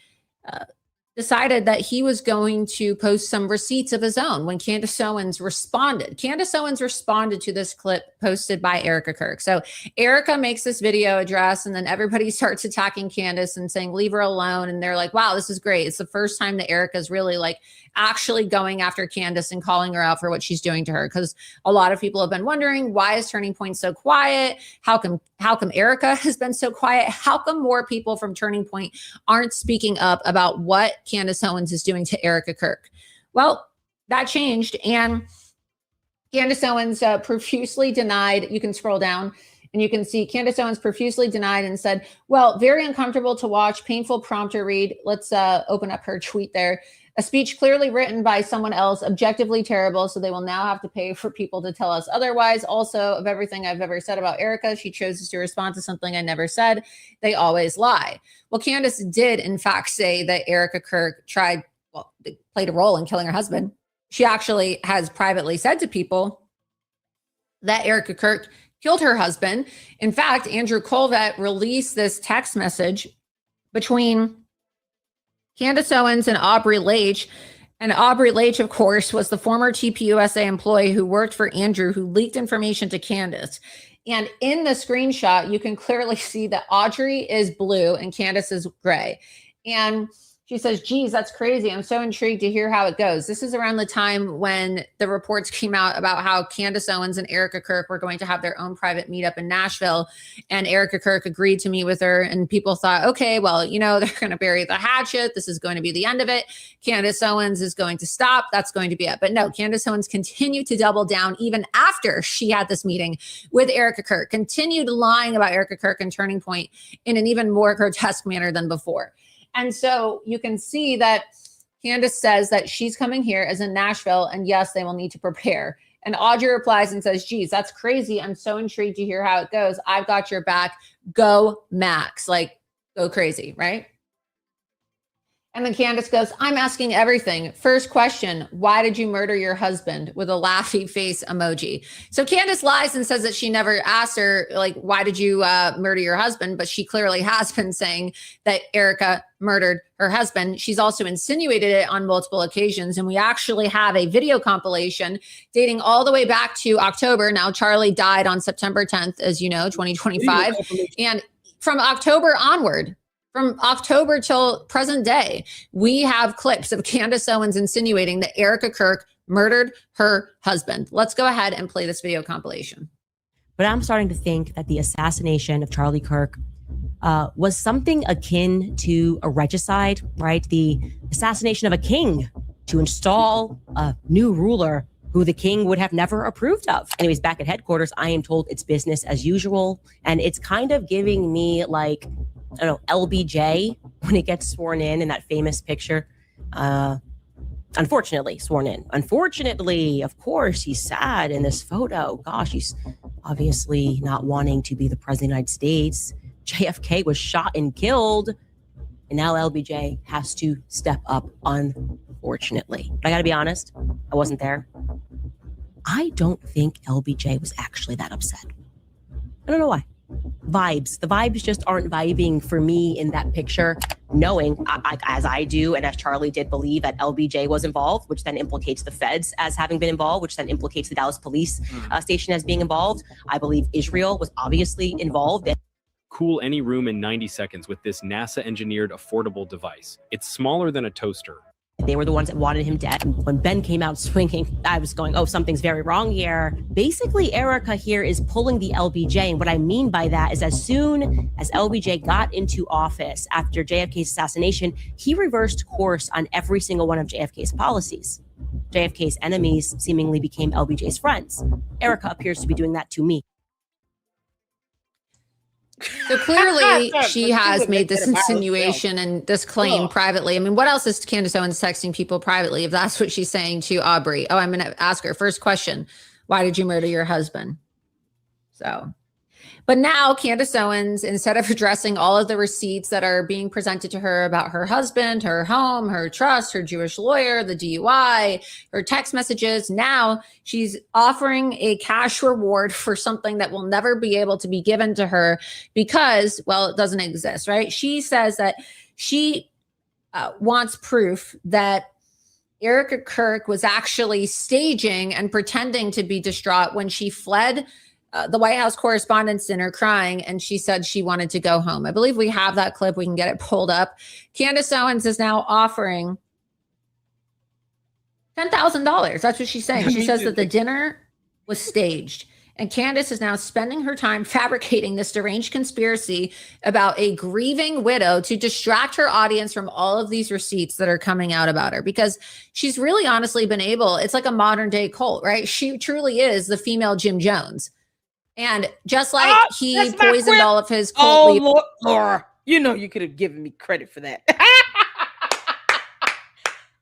decided that he was going to post some receipts of his own when Candace Owens responded. Candace Owens responded to this clip posted by Erica Kirk. So Erica makes this video address, and then everybody starts attacking Candace and saying, leave her alone. And they're like, wow, this is great. It's the first time that Erica's really like actually going after Candace and calling her out for what she's doing to her. Because a lot of people have been wondering, why is Turning Point so quiet? How come Erica has been so quiet? How come more people from Turning Point aren't speaking up about what Candace Owens is doing to Erica Kirk? Well, that changed, and Candace Owens profusely denied. You can scroll down and you can see Candace Owens profusely denied and said, well, very uncomfortable to watch, painful prompter read. Let's open up her tweet there. A speech clearly written by someone else, objectively terrible, so they will now have to pay for people to tell us otherwise. Also, of everything I've ever said about Erica, she chooses to respond to something I never said. They always lie. Well, Candace did, in fact, say that Erica Kirk played a role in killing her husband. She actually has privately said to people that Erica Kirk killed her husband. In fact, Andrew Colvett released this text message between Candace Owens and Aubrey Leitch. And Aubrey Leitch, of course, was the former TPUSA employee who worked for Andrew, who leaked information to Candace. And in the screenshot, you can clearly see that Audrey is blue and Candace is gray. And she says, geez, that's crazy. I'm so intrigued to hear how it goes. This is around the time when the reports came out about how Candace Owens and Erica Kirk were going to have their own private meetup in Nashville. And Erica Kirk agreed to meet with her. And people thought, okay, well, you know, they're going to bury the hatchet. This is going to be the end of it. Candace Owens is going to stop. That's going to be it. But no, Candace Owens continued to double down even after she had this meeting with Erica Kirk, continued lying about Erica Kirk and Turning Point in an even more grotesque manner than before. And so you can see that Candace says that she's coming here as in Nashville, and yes, they will need to prepare. And Audrey replies and says, geez, that's crazy. I'm so intrigued to hear how it goes. I've got your back. Go Max. Like, go crazy, right? And then Candace goes, I'm asking everything. First question, why did you murder your husband? With a laughy face emoji. So Candace lies and says that she never asked her, like, why did you murder your husband? But she clearly has been saying that Erica murdered her husband. She's also insinuated it on multiple occasions. And we actually have a video compilation dating all the way back to October. Now, Charlie died on September 10th, as you know, 2025. And from October onward, from October till present day, we have clips of Candace Owens insinuating that Erica Kirk murdered her husband. Let's go ahead and play this video compilation. But I'm starting to think that the assassination of Charlie Kirk was something akin to a regicide, right? The assassination of a king to install a new ruler who the king would have never approved of. Anyways, back at headquarters, I am told it's business as usual. And it's kind of giving me like, I don't know, LBJ when he gets sworn in that famous picture. Unfortunately, sworn in. Unfortunately, of course, he's sad in this photo. Gosh, he's obviously not wanting to be the president of the United States. JFK was shot and killed. And now LBJ has to step up, unfortunately. But I gotta be honest, I wasn't there. I don't think LBJ was actually that upset. I don't know why. Vibes. The vibes just aren't vibing for me in that picture, knowing, as I do, and as Charlie did believe that LBJ was involved, which then implicates the feds as having been involved, which then implicates the Dallas police station as being involved. I believe Israel was obviously involved. Cool any room in 90 seconds with this NASA-engineered affordable device. It's smaller than a toaster. They were the ones that wanted him dead. When Ben came out swinging, I was going, oh, something's very wrong here. Basically, Erica here is pulling the LBJ. And what I mean by that is as soon as LBJ got into office after JFK's assassination, he reversed course on every single one of JFK's policies. JFK's enemies seemingly became LBJ's friends. Erica appears to be doing that to me. So clearly she has made this insinuation and this claim privately. I mean, what else is Candace Owens texting people privately if that's what she's saying to Aubrey? Oh, I'm going to ask her first question. Why did you murder your husband? So, but now Candace Owens, instead of addressing all of the receipts that are being presented to her about her husband, her home, her trust, her Jewish lawyer, the DUI, her text messages, now she's offering a cash reward for something that will never be able to be given to her because, well, it doesn't exist, right? She says that she wants proof that Erica Kirk was actually staging and pretending to be distraught when she fled the White House Correspondents' Dinner crying, and she said she wanted to go home. I believe we have that clip. We can get it pulled up. Candace Owens is now offering $10,000. That's what she's saying. She says that the dinner was staged. And Candace is now spending her time fabricating this deranged conspiracy about a grieving widow to distract her audience from all of these receipts that are coming out about her, because she's really honestly been able, it's like a modern day cult, right? She truly is the female Jim Jones. And just like he poisoned all of his cult leaders. Oh, Laura, you know you could have given me credit for that.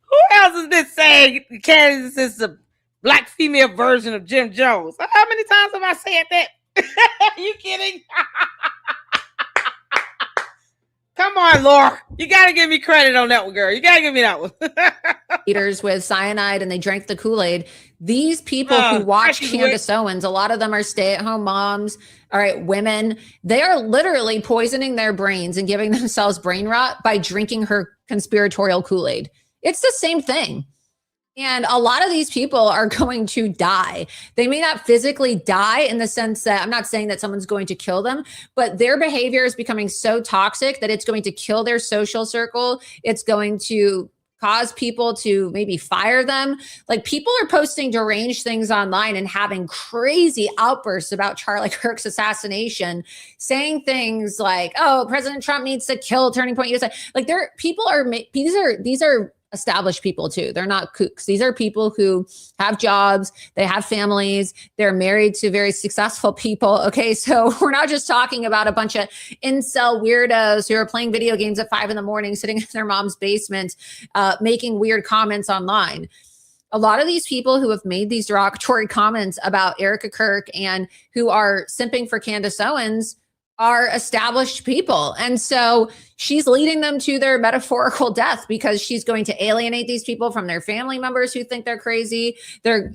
Who else is this saying Candace is the black female version of Jim Jones? How many times have I said that? Are you kidding? Come on, Laura. You got to give me credit on that one, girl. You got to give me that one. Leaders with cyanide and they drank the Kool-Aid. These people who watch Candace Owens, a lot of them are stay-at-home moms, all right, women. They are literally poisoning their brains and giving themselves brain rot by drinking her conspiratorial Kool-Aid. It's the same thing. And a lot of these people are going to die. They may not physically die in the sense that I'm not saying that someone's going to kill them, but their behavior is becoming so toxic that it's going to kill their social circle. It's going to cause people to maybe fire them. Like, people are posting deranged things online and having crazy outbursts about Charlie Kirk's assassination, saying things like, oh, President Trump needs to kill Turning Point USA. Like, these are established people too. They're not kooks. These are people who have jobs, they have families, they're married to very successful people. Okay, so we're not just talking about a bunch of incel weirdos who are playing video games at 5 a.m, sitting in their mom's basement, making weird comments online. A lot of these people who have made these derogatory comments about Erica Kirk and who are simping for Candace Owens are established people. And so she's leading them to their metaphorical death because she's going to alienate these people from their family members who think they're crazy.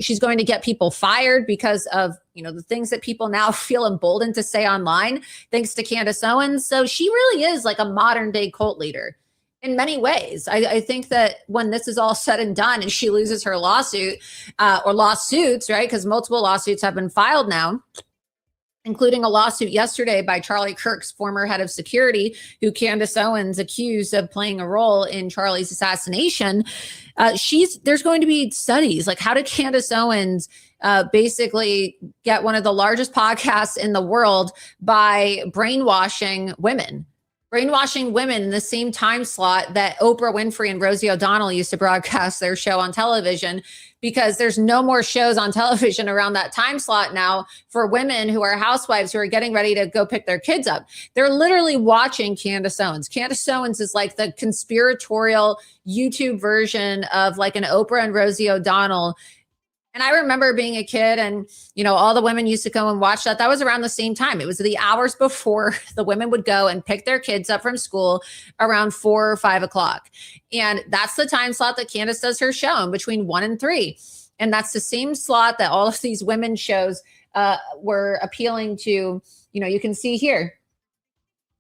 She's going to get people fired because of, the things that people now feel emboldened to say online, thanks to Candace Owens. So she really is like a modern day cult leader in many ways. I think that when this is all said and done and she loses her lawsuit or lawsuits, right? Because multiple lawsuits have been filed now. including a lawsuit yesterday by Charlie Kirk's former head of security, who Candace Owens accused of playing a role in Charlie's assassination. There's going to be studies like, how did Candace Owens basically get one of the largest podcasts in the world by brainwashing women in the same time slot that Oprah Winfrey and Rosie O'Donnell used to broadcast their show on television, because there's no more shows on television around that time slot now for women who are housewives who are getting ready to go pick their kids up. They're literally watching Candace Owens. Candace Owens is like the conspiratorial YouTube version of like an Oprah and Rosie O'Donnell. And I remember being a kid and, all the women used to go and watch that. That was around the same time. It was the hours before the women would go and pick their kids up from school around 4 or 5 o'clock. And that's the time slot that Candace does her show, in between 1 and 3. And that's the same slot that all of these women's shows were appealing to. You can see here.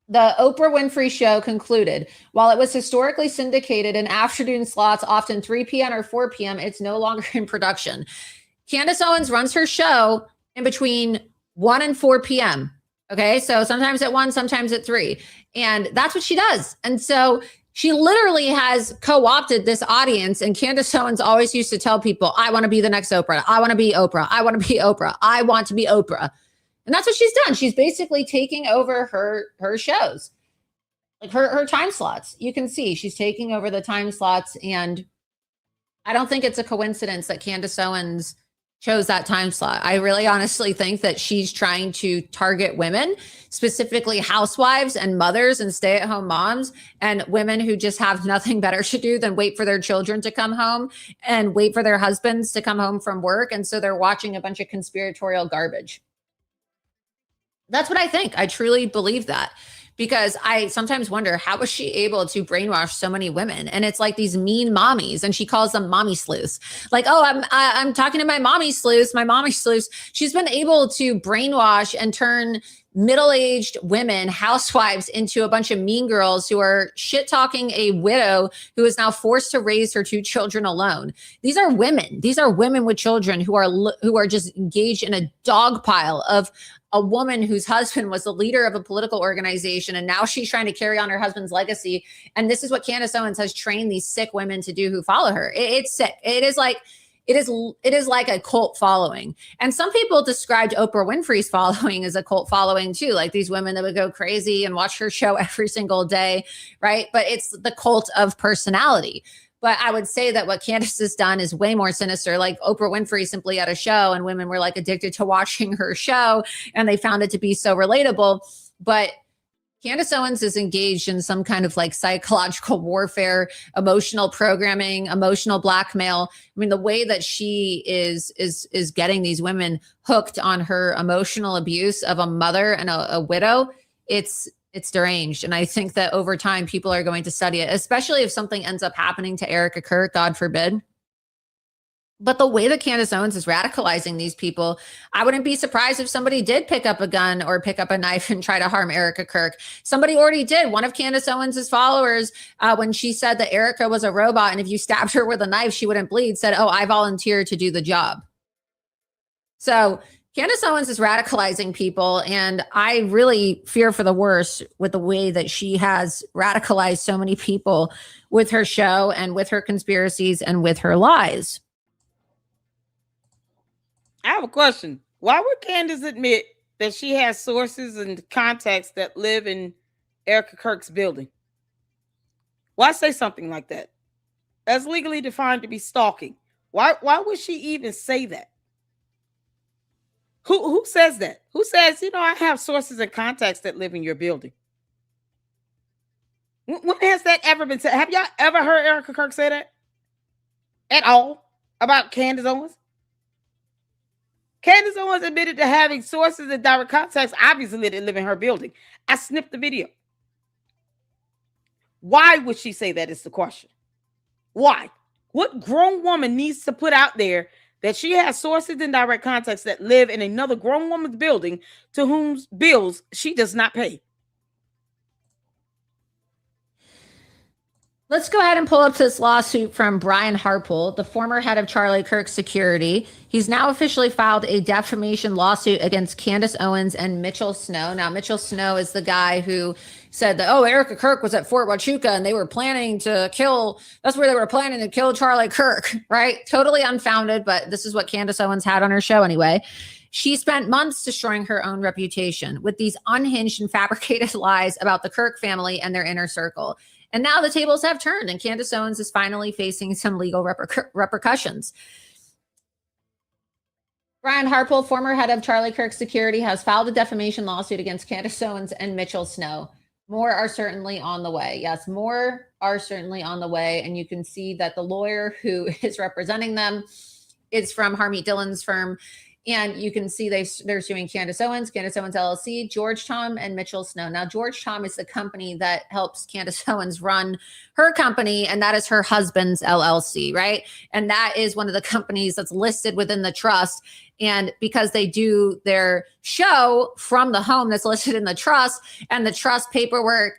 The Oprah Winfrey Show concluded, while it was historically syndicated in afternoon slots, often 3 p.m. or 4 p.m., it's no longer in production. Candace Owens runs her show in between 1 and 4 p.m. Okay, so sometimes at 1, sometimes at 3. And that's what she does. And so she literally has co-opted this audience. And Candace Owens always used to tell people, I want to be the next Oprah. I want to be Oprah. I want to be Oprah. I want to be Oprah. And that's what she's done. She's basically taking over her shows, like her time slots. You can see she's taking over the time slots. And I don't think it's a coincidence that Candace Owens chose that time slot. I really honestly think that she's trying to target women, specifically housewives and mothers and stay-at-home moms, and women who just have nothing better to do than wait for their children to come home and wait for their husbands to come home from work. And so they're watching a bunch of conspiratorial garbage. That's what I think. I truly believe that, because I sometimes wonder, how was she able to brainwash so many women? And it's like these mean mommies, and she calls them mommy sleuths. Like, oh, I'm talking to my mommy sleuths, my mommy sleuths. She's been able to brainwash and turn middle-aged women, housewives, into a bunch of mean girls who are shit-talking a widow who is now forced to raise her 2 children alone. These are women. These are women with children who are just engaged in a dog pile of a woman whose husband was the leader of a political organization, and now she's trying to carry on her husband's legacy. And this is what Candace Owens has trained these sick women to do who follow her. It's sick. It is like a cult following. And some people described Oprah Winfrey's following as a cult following too, like these women that would go crazy and watch her show every single day, right? But it's the cult of personality. But I would say that what Candace has done is way more sinister. Like Oprah Winfrey simply had a show and women were like addicted to watching her show, and they found it to be so relatable. But Candace Owens is engaged in some kind of like psychological warfare, emotional programming, emotional blackmail. I mean, the way that she is getting these women hooked on her emotional abuse of a mother and a widow, it's deranged. And I think that over time, people are going to study it, especially if something ends up happening to Erica Kirk, God forbid. But the way that Candace Owens is radicalizing these people, I wouldn't be surprised if somebody did pick up a gun or pick up a knife and try to harm Erica Kirk. Somebody already did. One of Candace Owens's followers, when she said that Erica was a robot and if you stabbed her with a knife, she wouldn't bleed, said, oh, I volunteered to do the job. So Candace Owens is radicalizing people, and I really fear for the worst with the way that she has radicalized so many people with her show and with her conspiracies and with her lies. I have a question. Why would Candace admit that she has sources and contacts that live in Erica Kirk's building? Why say something like that? That's legally defined to be stalking. Why would she even say that? Who says that? Who says, I have sources and contacts that live in your building? When has that ever been said? Have y'all ever heard Erica Kirk say that? At all? About Candace Owens? Candace Owens admitted to having sources and direct contacts, obviously, that live in her building. I snipped the video. Why would she say that is the question? Why? What grown woman needs to put out there that she has sources and direct contacts that live in another grown woman's building to whose bills she does not pay? Let's go ahead and pull up this lawsuit from Brian Harpole, the former head of Charlie Kirk Security. He's now officially filed a defamation lawsuit against Candace Owens and Mitchell Snow. Now, Mitchell Snow is the guy who said that, oh, Erica Kirk was at Fort Huachuca and they were planning to kill, that's where they were planning to kill Charlie Kirk, right? Totally unfounded, but this is what Candace Owens had on her show anyway. She spent months destroying her own reputation with these unhinged and fabricated lies about the Kirk family and their inner circle. And now the tables have turned and Candace Owens is finally facing some legal repercussions. Brian Harpole, former head of Charlie Kirk Security, has filed a defamation lawsuit against Candace Owens and Mitchell Snow. More are certainly on the way. Yes, more are certainly on the way. And you can see that the lawyer who is representing them is from Harmeet Dillon's firm. And you can see they're suing Candace Owens LLC, George Tom, and Mitchell Snow. Now, George Tom is the company that helps Candace Owens run her company, and that is her husband's LLC, right? And that is one of the companies that's listed within the trust. And because they do their show from the home that's listed in the trust, and the trust paperwork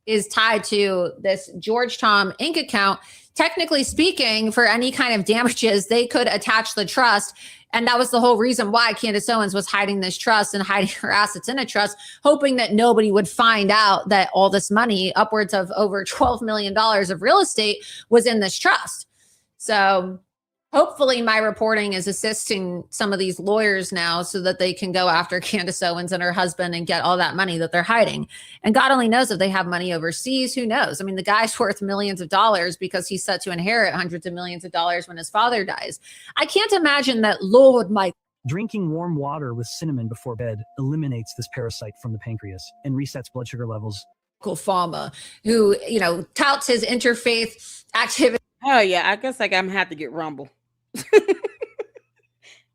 is tied to this George Tom Inc. account, technically speaking, for any kind of damages, they could attach the trust. And that was the whole reason why Candace Owens was hiding this trust and hiding her assets in a trust, hoping that nobody would find out that all this money, upwards of over $12 million of real estate, was in this trust. So hopefully my reporting is assisting some of these lawyers now so that they can go after Candace Owens and her husband and get all that money that they're hiding. And God only knows if they have money overseas. Who knows? I mean, the guy's worth millions of dollars because he's set to inherit hundreds of millions of dollars when his father dies. I can't imagine that Lord Mike. Drinking warm water with cinnamon before bed eliminates this parasite from the pancreas and resets blood sugar levels. Farmer, who, touts his interfaith activity. Oh, yeah. I guess I'm going to have to get Rumble.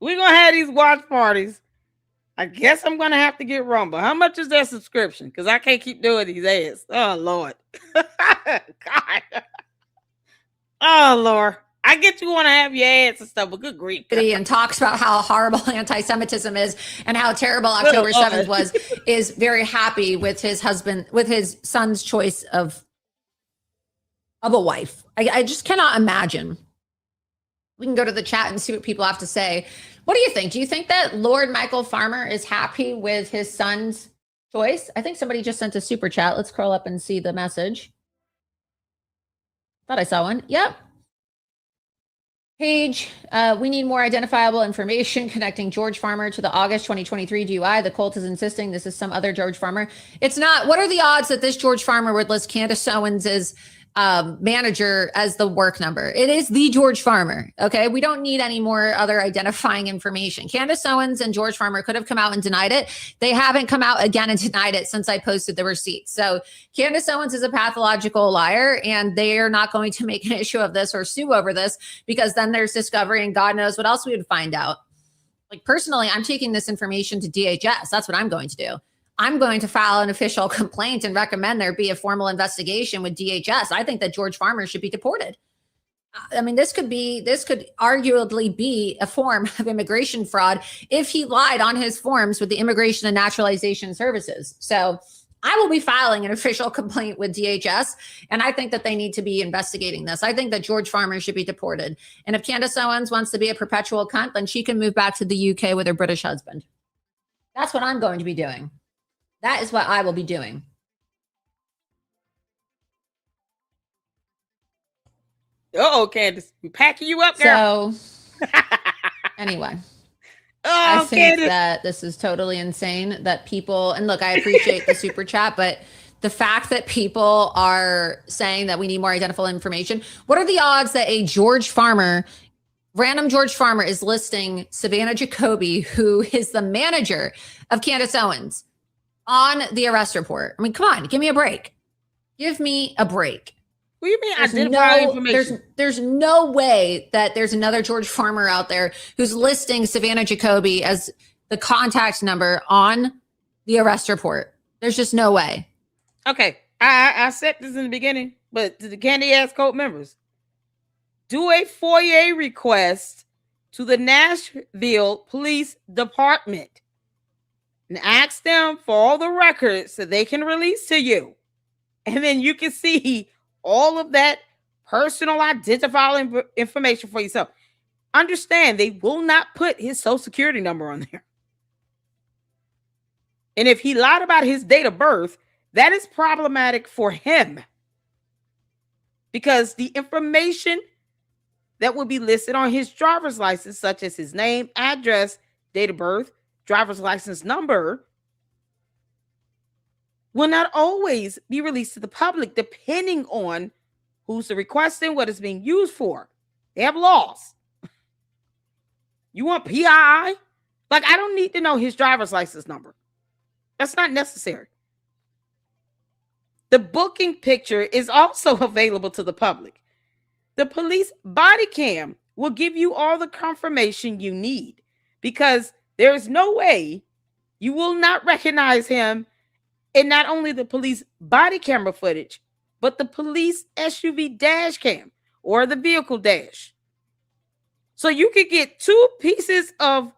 We're gonna have these watch parties. I guess I'm gonna have to get Rumble. How much is that subscription? Because I can't keep doing these ads. Oh Lord. God. Oh Lord. I get you want to have your ads and stuff, but good grief. And talks about how horrible anti-Semitism is and how terrible October 7th was, is very happy with his husband, with his son's choice of a wife. I just cannot imagine. We can go to the chat and see what people have to say. What do you think? Do you think that Lord Michael Farmer is happy with his son's choice? I think somebody just sent a super chat. Let's scroll up and see the message. Thought I saw one. Yep. Page, we need more identifiable information connecting George Farmer to the August 2023 DUI. The cult is insisting this is some other George Farmer. It's not. What are the odds that this George Farmer would list Candace Owens's manager as the work number? It is the George Farmer. Okay. We don't need any more other identifying information. Candace Owens and George Farmer could have come out and denied it. They haven't come out again and denied it since I posted the receipts. So Candace Owens is a pathological liar, and they are not going to make an issue of this or sue over this, because then there's discovery and God knows what else we would find out. Like, personally, I'm taking this information to DHS. That's what I'm going to do. I'm going to file an official complaint and recommend there be a formal investigation with DHS. I think that George Farmer should be deported. I mean, this could arguably be a form of immigration fraud if he lied on his forms with the Immigration and Naturalization Services. So I will be filing an official complaint with DHS, and I think that they need to be investigating this. I think that George Farmer should be deported. And if Candace Owens wants to be a perpetual cunt, then she can move back to the UK with her British husband. That's what I'm going to be doing. That is what I will be doing. Uh-oh, Candace. I'm packing you up, girl. So, anyway. I think that this is totally insane that people, and look, I appreciate the super chat, but the fact that people are saying that we need more identifiable information, what are the odds that a George Farmer, random George Farmer, is listing Savannah Jacoby, who is the manager of Candace Owens, on the arrest report? I mean, come on, give me a break. Give me a break. What do you mean identify information? There's no way that there's another George Farmer out there who's listing Savannah Jacoby as the contact number on the arrest report. There's just no way. Okay, I said this in the beginning, but to the Candy Ass Code members, do a FOIA request to the Nashville Police Department and ask them for all the records so they can release to you. And then you can see all of that personal identifiable information for yourself. Understand, they will not put his social security number on there. And if he lied about his date of birth, that is problematic for him. Because the information that will be listed on his driver's license, such as his name, address, date of birth, driver's license number, will not always be released to the public, depending on who's requesting, what it's being used for. They have laws. You want PII? Like, I don't need to know his driver's license number. That's not necessary. The booking picture is also available to the public. The police body cam will give you all the confirmation you need, because there is no way you will not recognize him in not only the police body camera footage, but the police SUV dash cam or the vehicle dash. So you could get 2 pieces of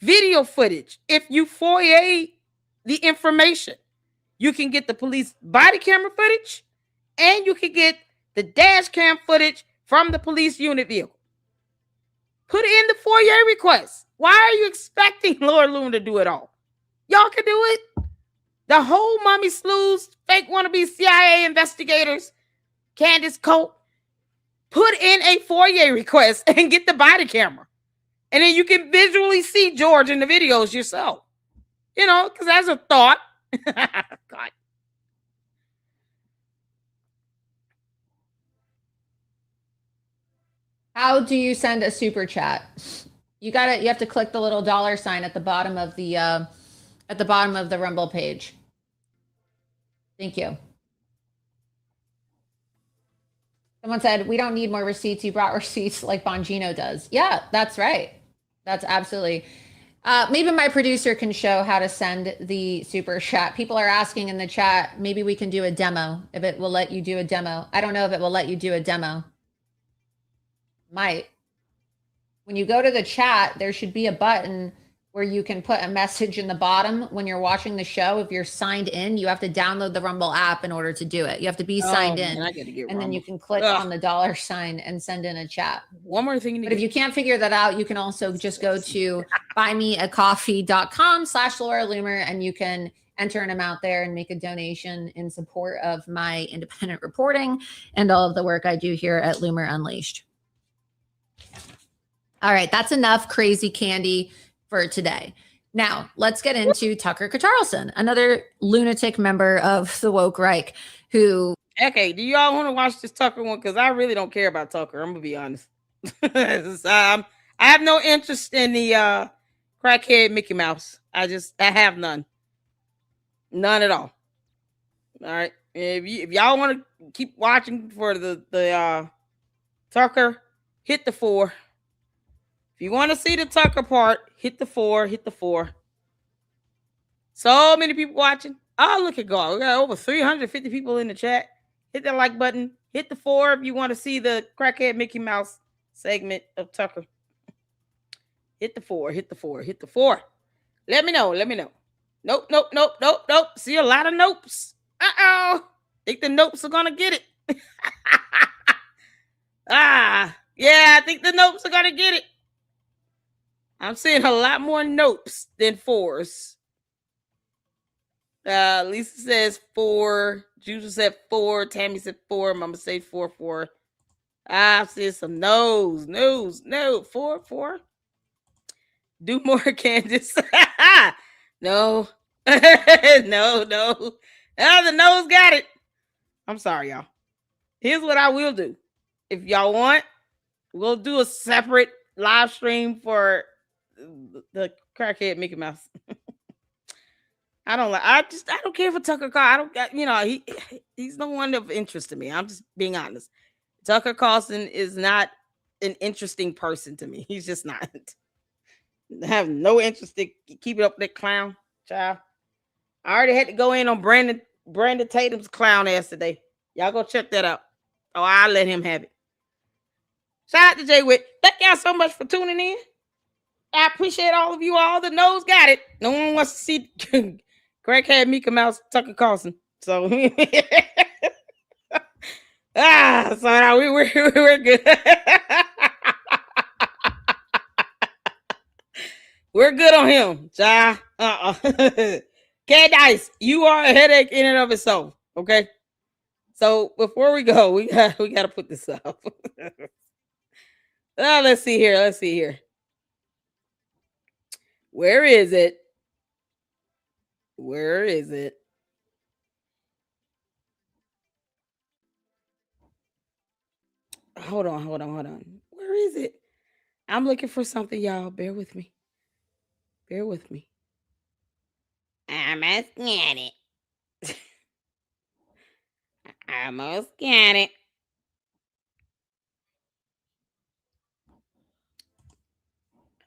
video footage if you FOIA the information. You can get the police body camera footage, and you can get the dash cam footage from the police unit vehicle. Put in the FOIA request. Why are you expecting Lord Loomer to do it all? Y'all can do it. The whole mommy slews, fake wannabe CIA investigators, Candace Colt, put in a FOIA request and get the body camera. And then you can visually see George in the videos yourself. You know, because that's a thought. God. How do you send a super chat? You have to click the little $sign at the bottom of the Rumble page. Thank you. Someone said, we don't need more receipts. You brought receipts like Bongino does. Yeah, that's right. That's absolutely. Maybe my producer can show how to send the super chat. People are asking in the chat, maybe we can do a demo, if it will let you do a demo. I don't know if it will let you do a demo. Might. When you go to the chat, there should be a button where you can put a message in the bottom when you're watching the show. If you're signed in, you have to download the Rumble app in order to do it. You have to be signed in, and then you can click on the $sign and send in a chat. One more thing. But if you can't figure that out, you can also just go to buymeacoffee.com/Laura Loomer, and you can enter an amount there and make a donation in support of my independent reporting and all of the work I do here at Loomer Unleashed. All right, that's enough crazy candy for today. Now, let's get into Tucker Carlson, another lunatic member of the woke Reich who... Okay, do y'all want to watch this Tucker one? Because I really don't care about Tucker. I'm going to be honest. I have no interest in the crackhead Mickey Mouse. I have none. None at all. All right. If y'all want to keep watching for the Tucker, hit the 4. If you want to see the Tucker part, hit the 4. Hit the 4. So many people watching. Oh, look at God. We got over 350 people in the chat. Hit that like button. Hit the 4 if you want to see the crackhead Mickey Mouse segment of Tucker. Hit the 4. Hit the 4. Hit the 4. Let me know. Let me know. Nope, nope, nope, nope, nope. See a lot of nopes. Uh-oh. Think the nopes are going to get it. Yeah, I think the nopes are going to get it. I'm seeing a lot more nopes than 4s. Lisa says 4. Juju said 4. Tammy said 4. Mama say 4, 4. I've seen some no's. No. 4. Do more, Candace. No. No. The no's got it. I'm sorry, y'all. Here's what I will do. If y'all want, we'll do a separate live stream for the crackhead Mickey Mouse. I don't care for Tucker Carlson. He's no one of interest to me. I'm just being honest. Tucker Carlson is not an interesting person to me. He's just not. I have no interest in keeping up that clown child. I already had to go in on Brandon Tatum's clown ass today. Y'all go check that out. Oh, I'll let him have it. Shout out to Jay Witt. Thank y'all so much for tuning in. I appreciate all of you. All the no's got it. No one wants to see crackhead Mickey Mouse Tucker Carlson. So So now we're good. We're good on him, child. Candace, you are a headache in and of itself. Okay. So before we go, we gotta put this up. Let's see here. Where is it? Hold on. Where is it? I'm looking for something, y'all. Bear with me. I'm gonna scan it. I almost got it.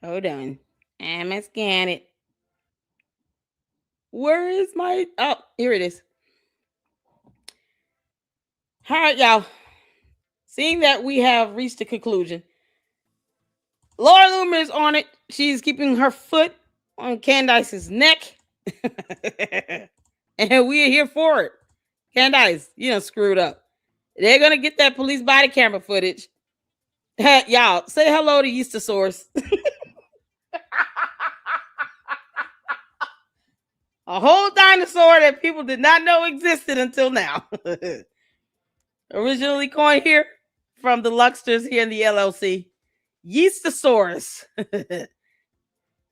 Hold on. I'm gonna scan it. Where is my... Oh, here it is. All right, y'all. Seeing that we have reached a conclusion, Laura Loomer is on it. She's keeping her foot on Candace's neck. And we are here for it. Candace, you done screwed up. They're going to get that police body camera footage. Y'all, say hello to Eustasaurus. A whole dinosaur that people did not know existed until now. Originally coined here from the Luxters here in the LLC. Eustasaurus.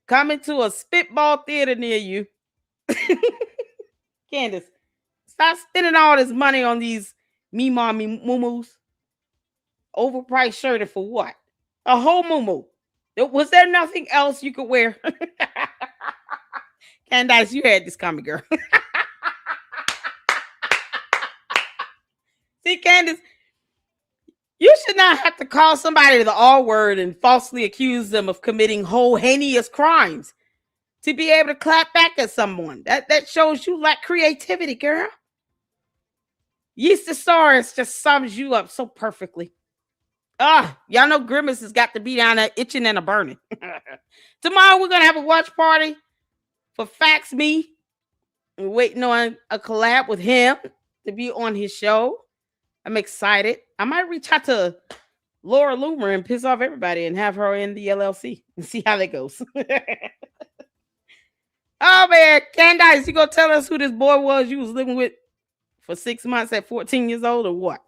Coming to a spitball theater near you. Candace, stop spending all this money on these moo-moos. Overpriced shirt for what? A whole moo-moo. Was there nothing else you could wear? Candace, you had this coming, girl. See, Candace, you should not have to call somebody the R word and falsely accuse them of committing whole heinous crimes to be able to clap back at someone. That shows you lack creativity, girl. Eustasaurus just sums you up so perfectly. Y'all know Grimace has got to be down there itching and a burning. Tomorrow we're going to have a watch party for Fax Me. We're waiting on a collab with him to be on his show. I'm excited. I might reach out to Laura Loomer and piss off everybody and have her in the LLC and see how that goes. Oh, man. Candace, you going to tell us who this boy was you was living with for 6 months at 14 years old or what?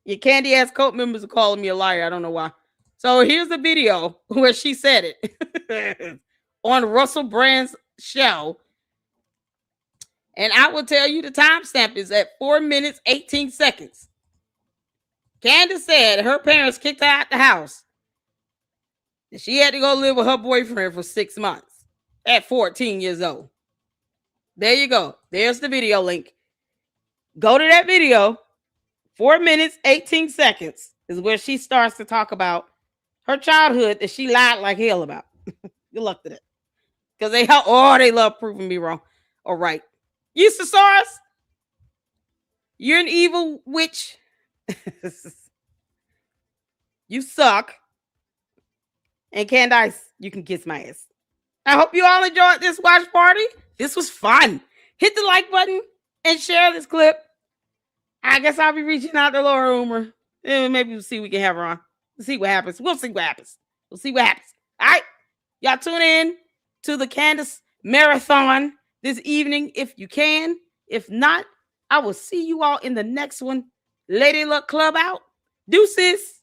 Your candy ass cult members are calling me a liar. I don't know why. So here's the video where she said it on Russell Brand's show. And I will tell you the timestamp is at 4 minutes, 18 seconds. Candace said her parents kicked her out the house. And she had to go live with her boyfriend for 6 months at 14 years old. There you go. There's the video link. Go to that video. 4 minutes, 18 seconds is where she starts to talk about her childhood that she lied like hell about. Good luck to that. Because they love proving me wrong. All right. Eustasaurus, you're an evil witch. You suck. And Candace, you can kiss my ass. I hope you all enjoyed this watch party. This was fun. Hit the like button and share this clip. I guess I'll be reaching out to Laura Loomer. Maybe we'll see if we can have her on. We'll see what happens. We'll see what happens. All right. Y'all tune in to the Candace Marathon this evening if you can. If not, I will see you all in the next one. Lady Luck Club out. Deuces.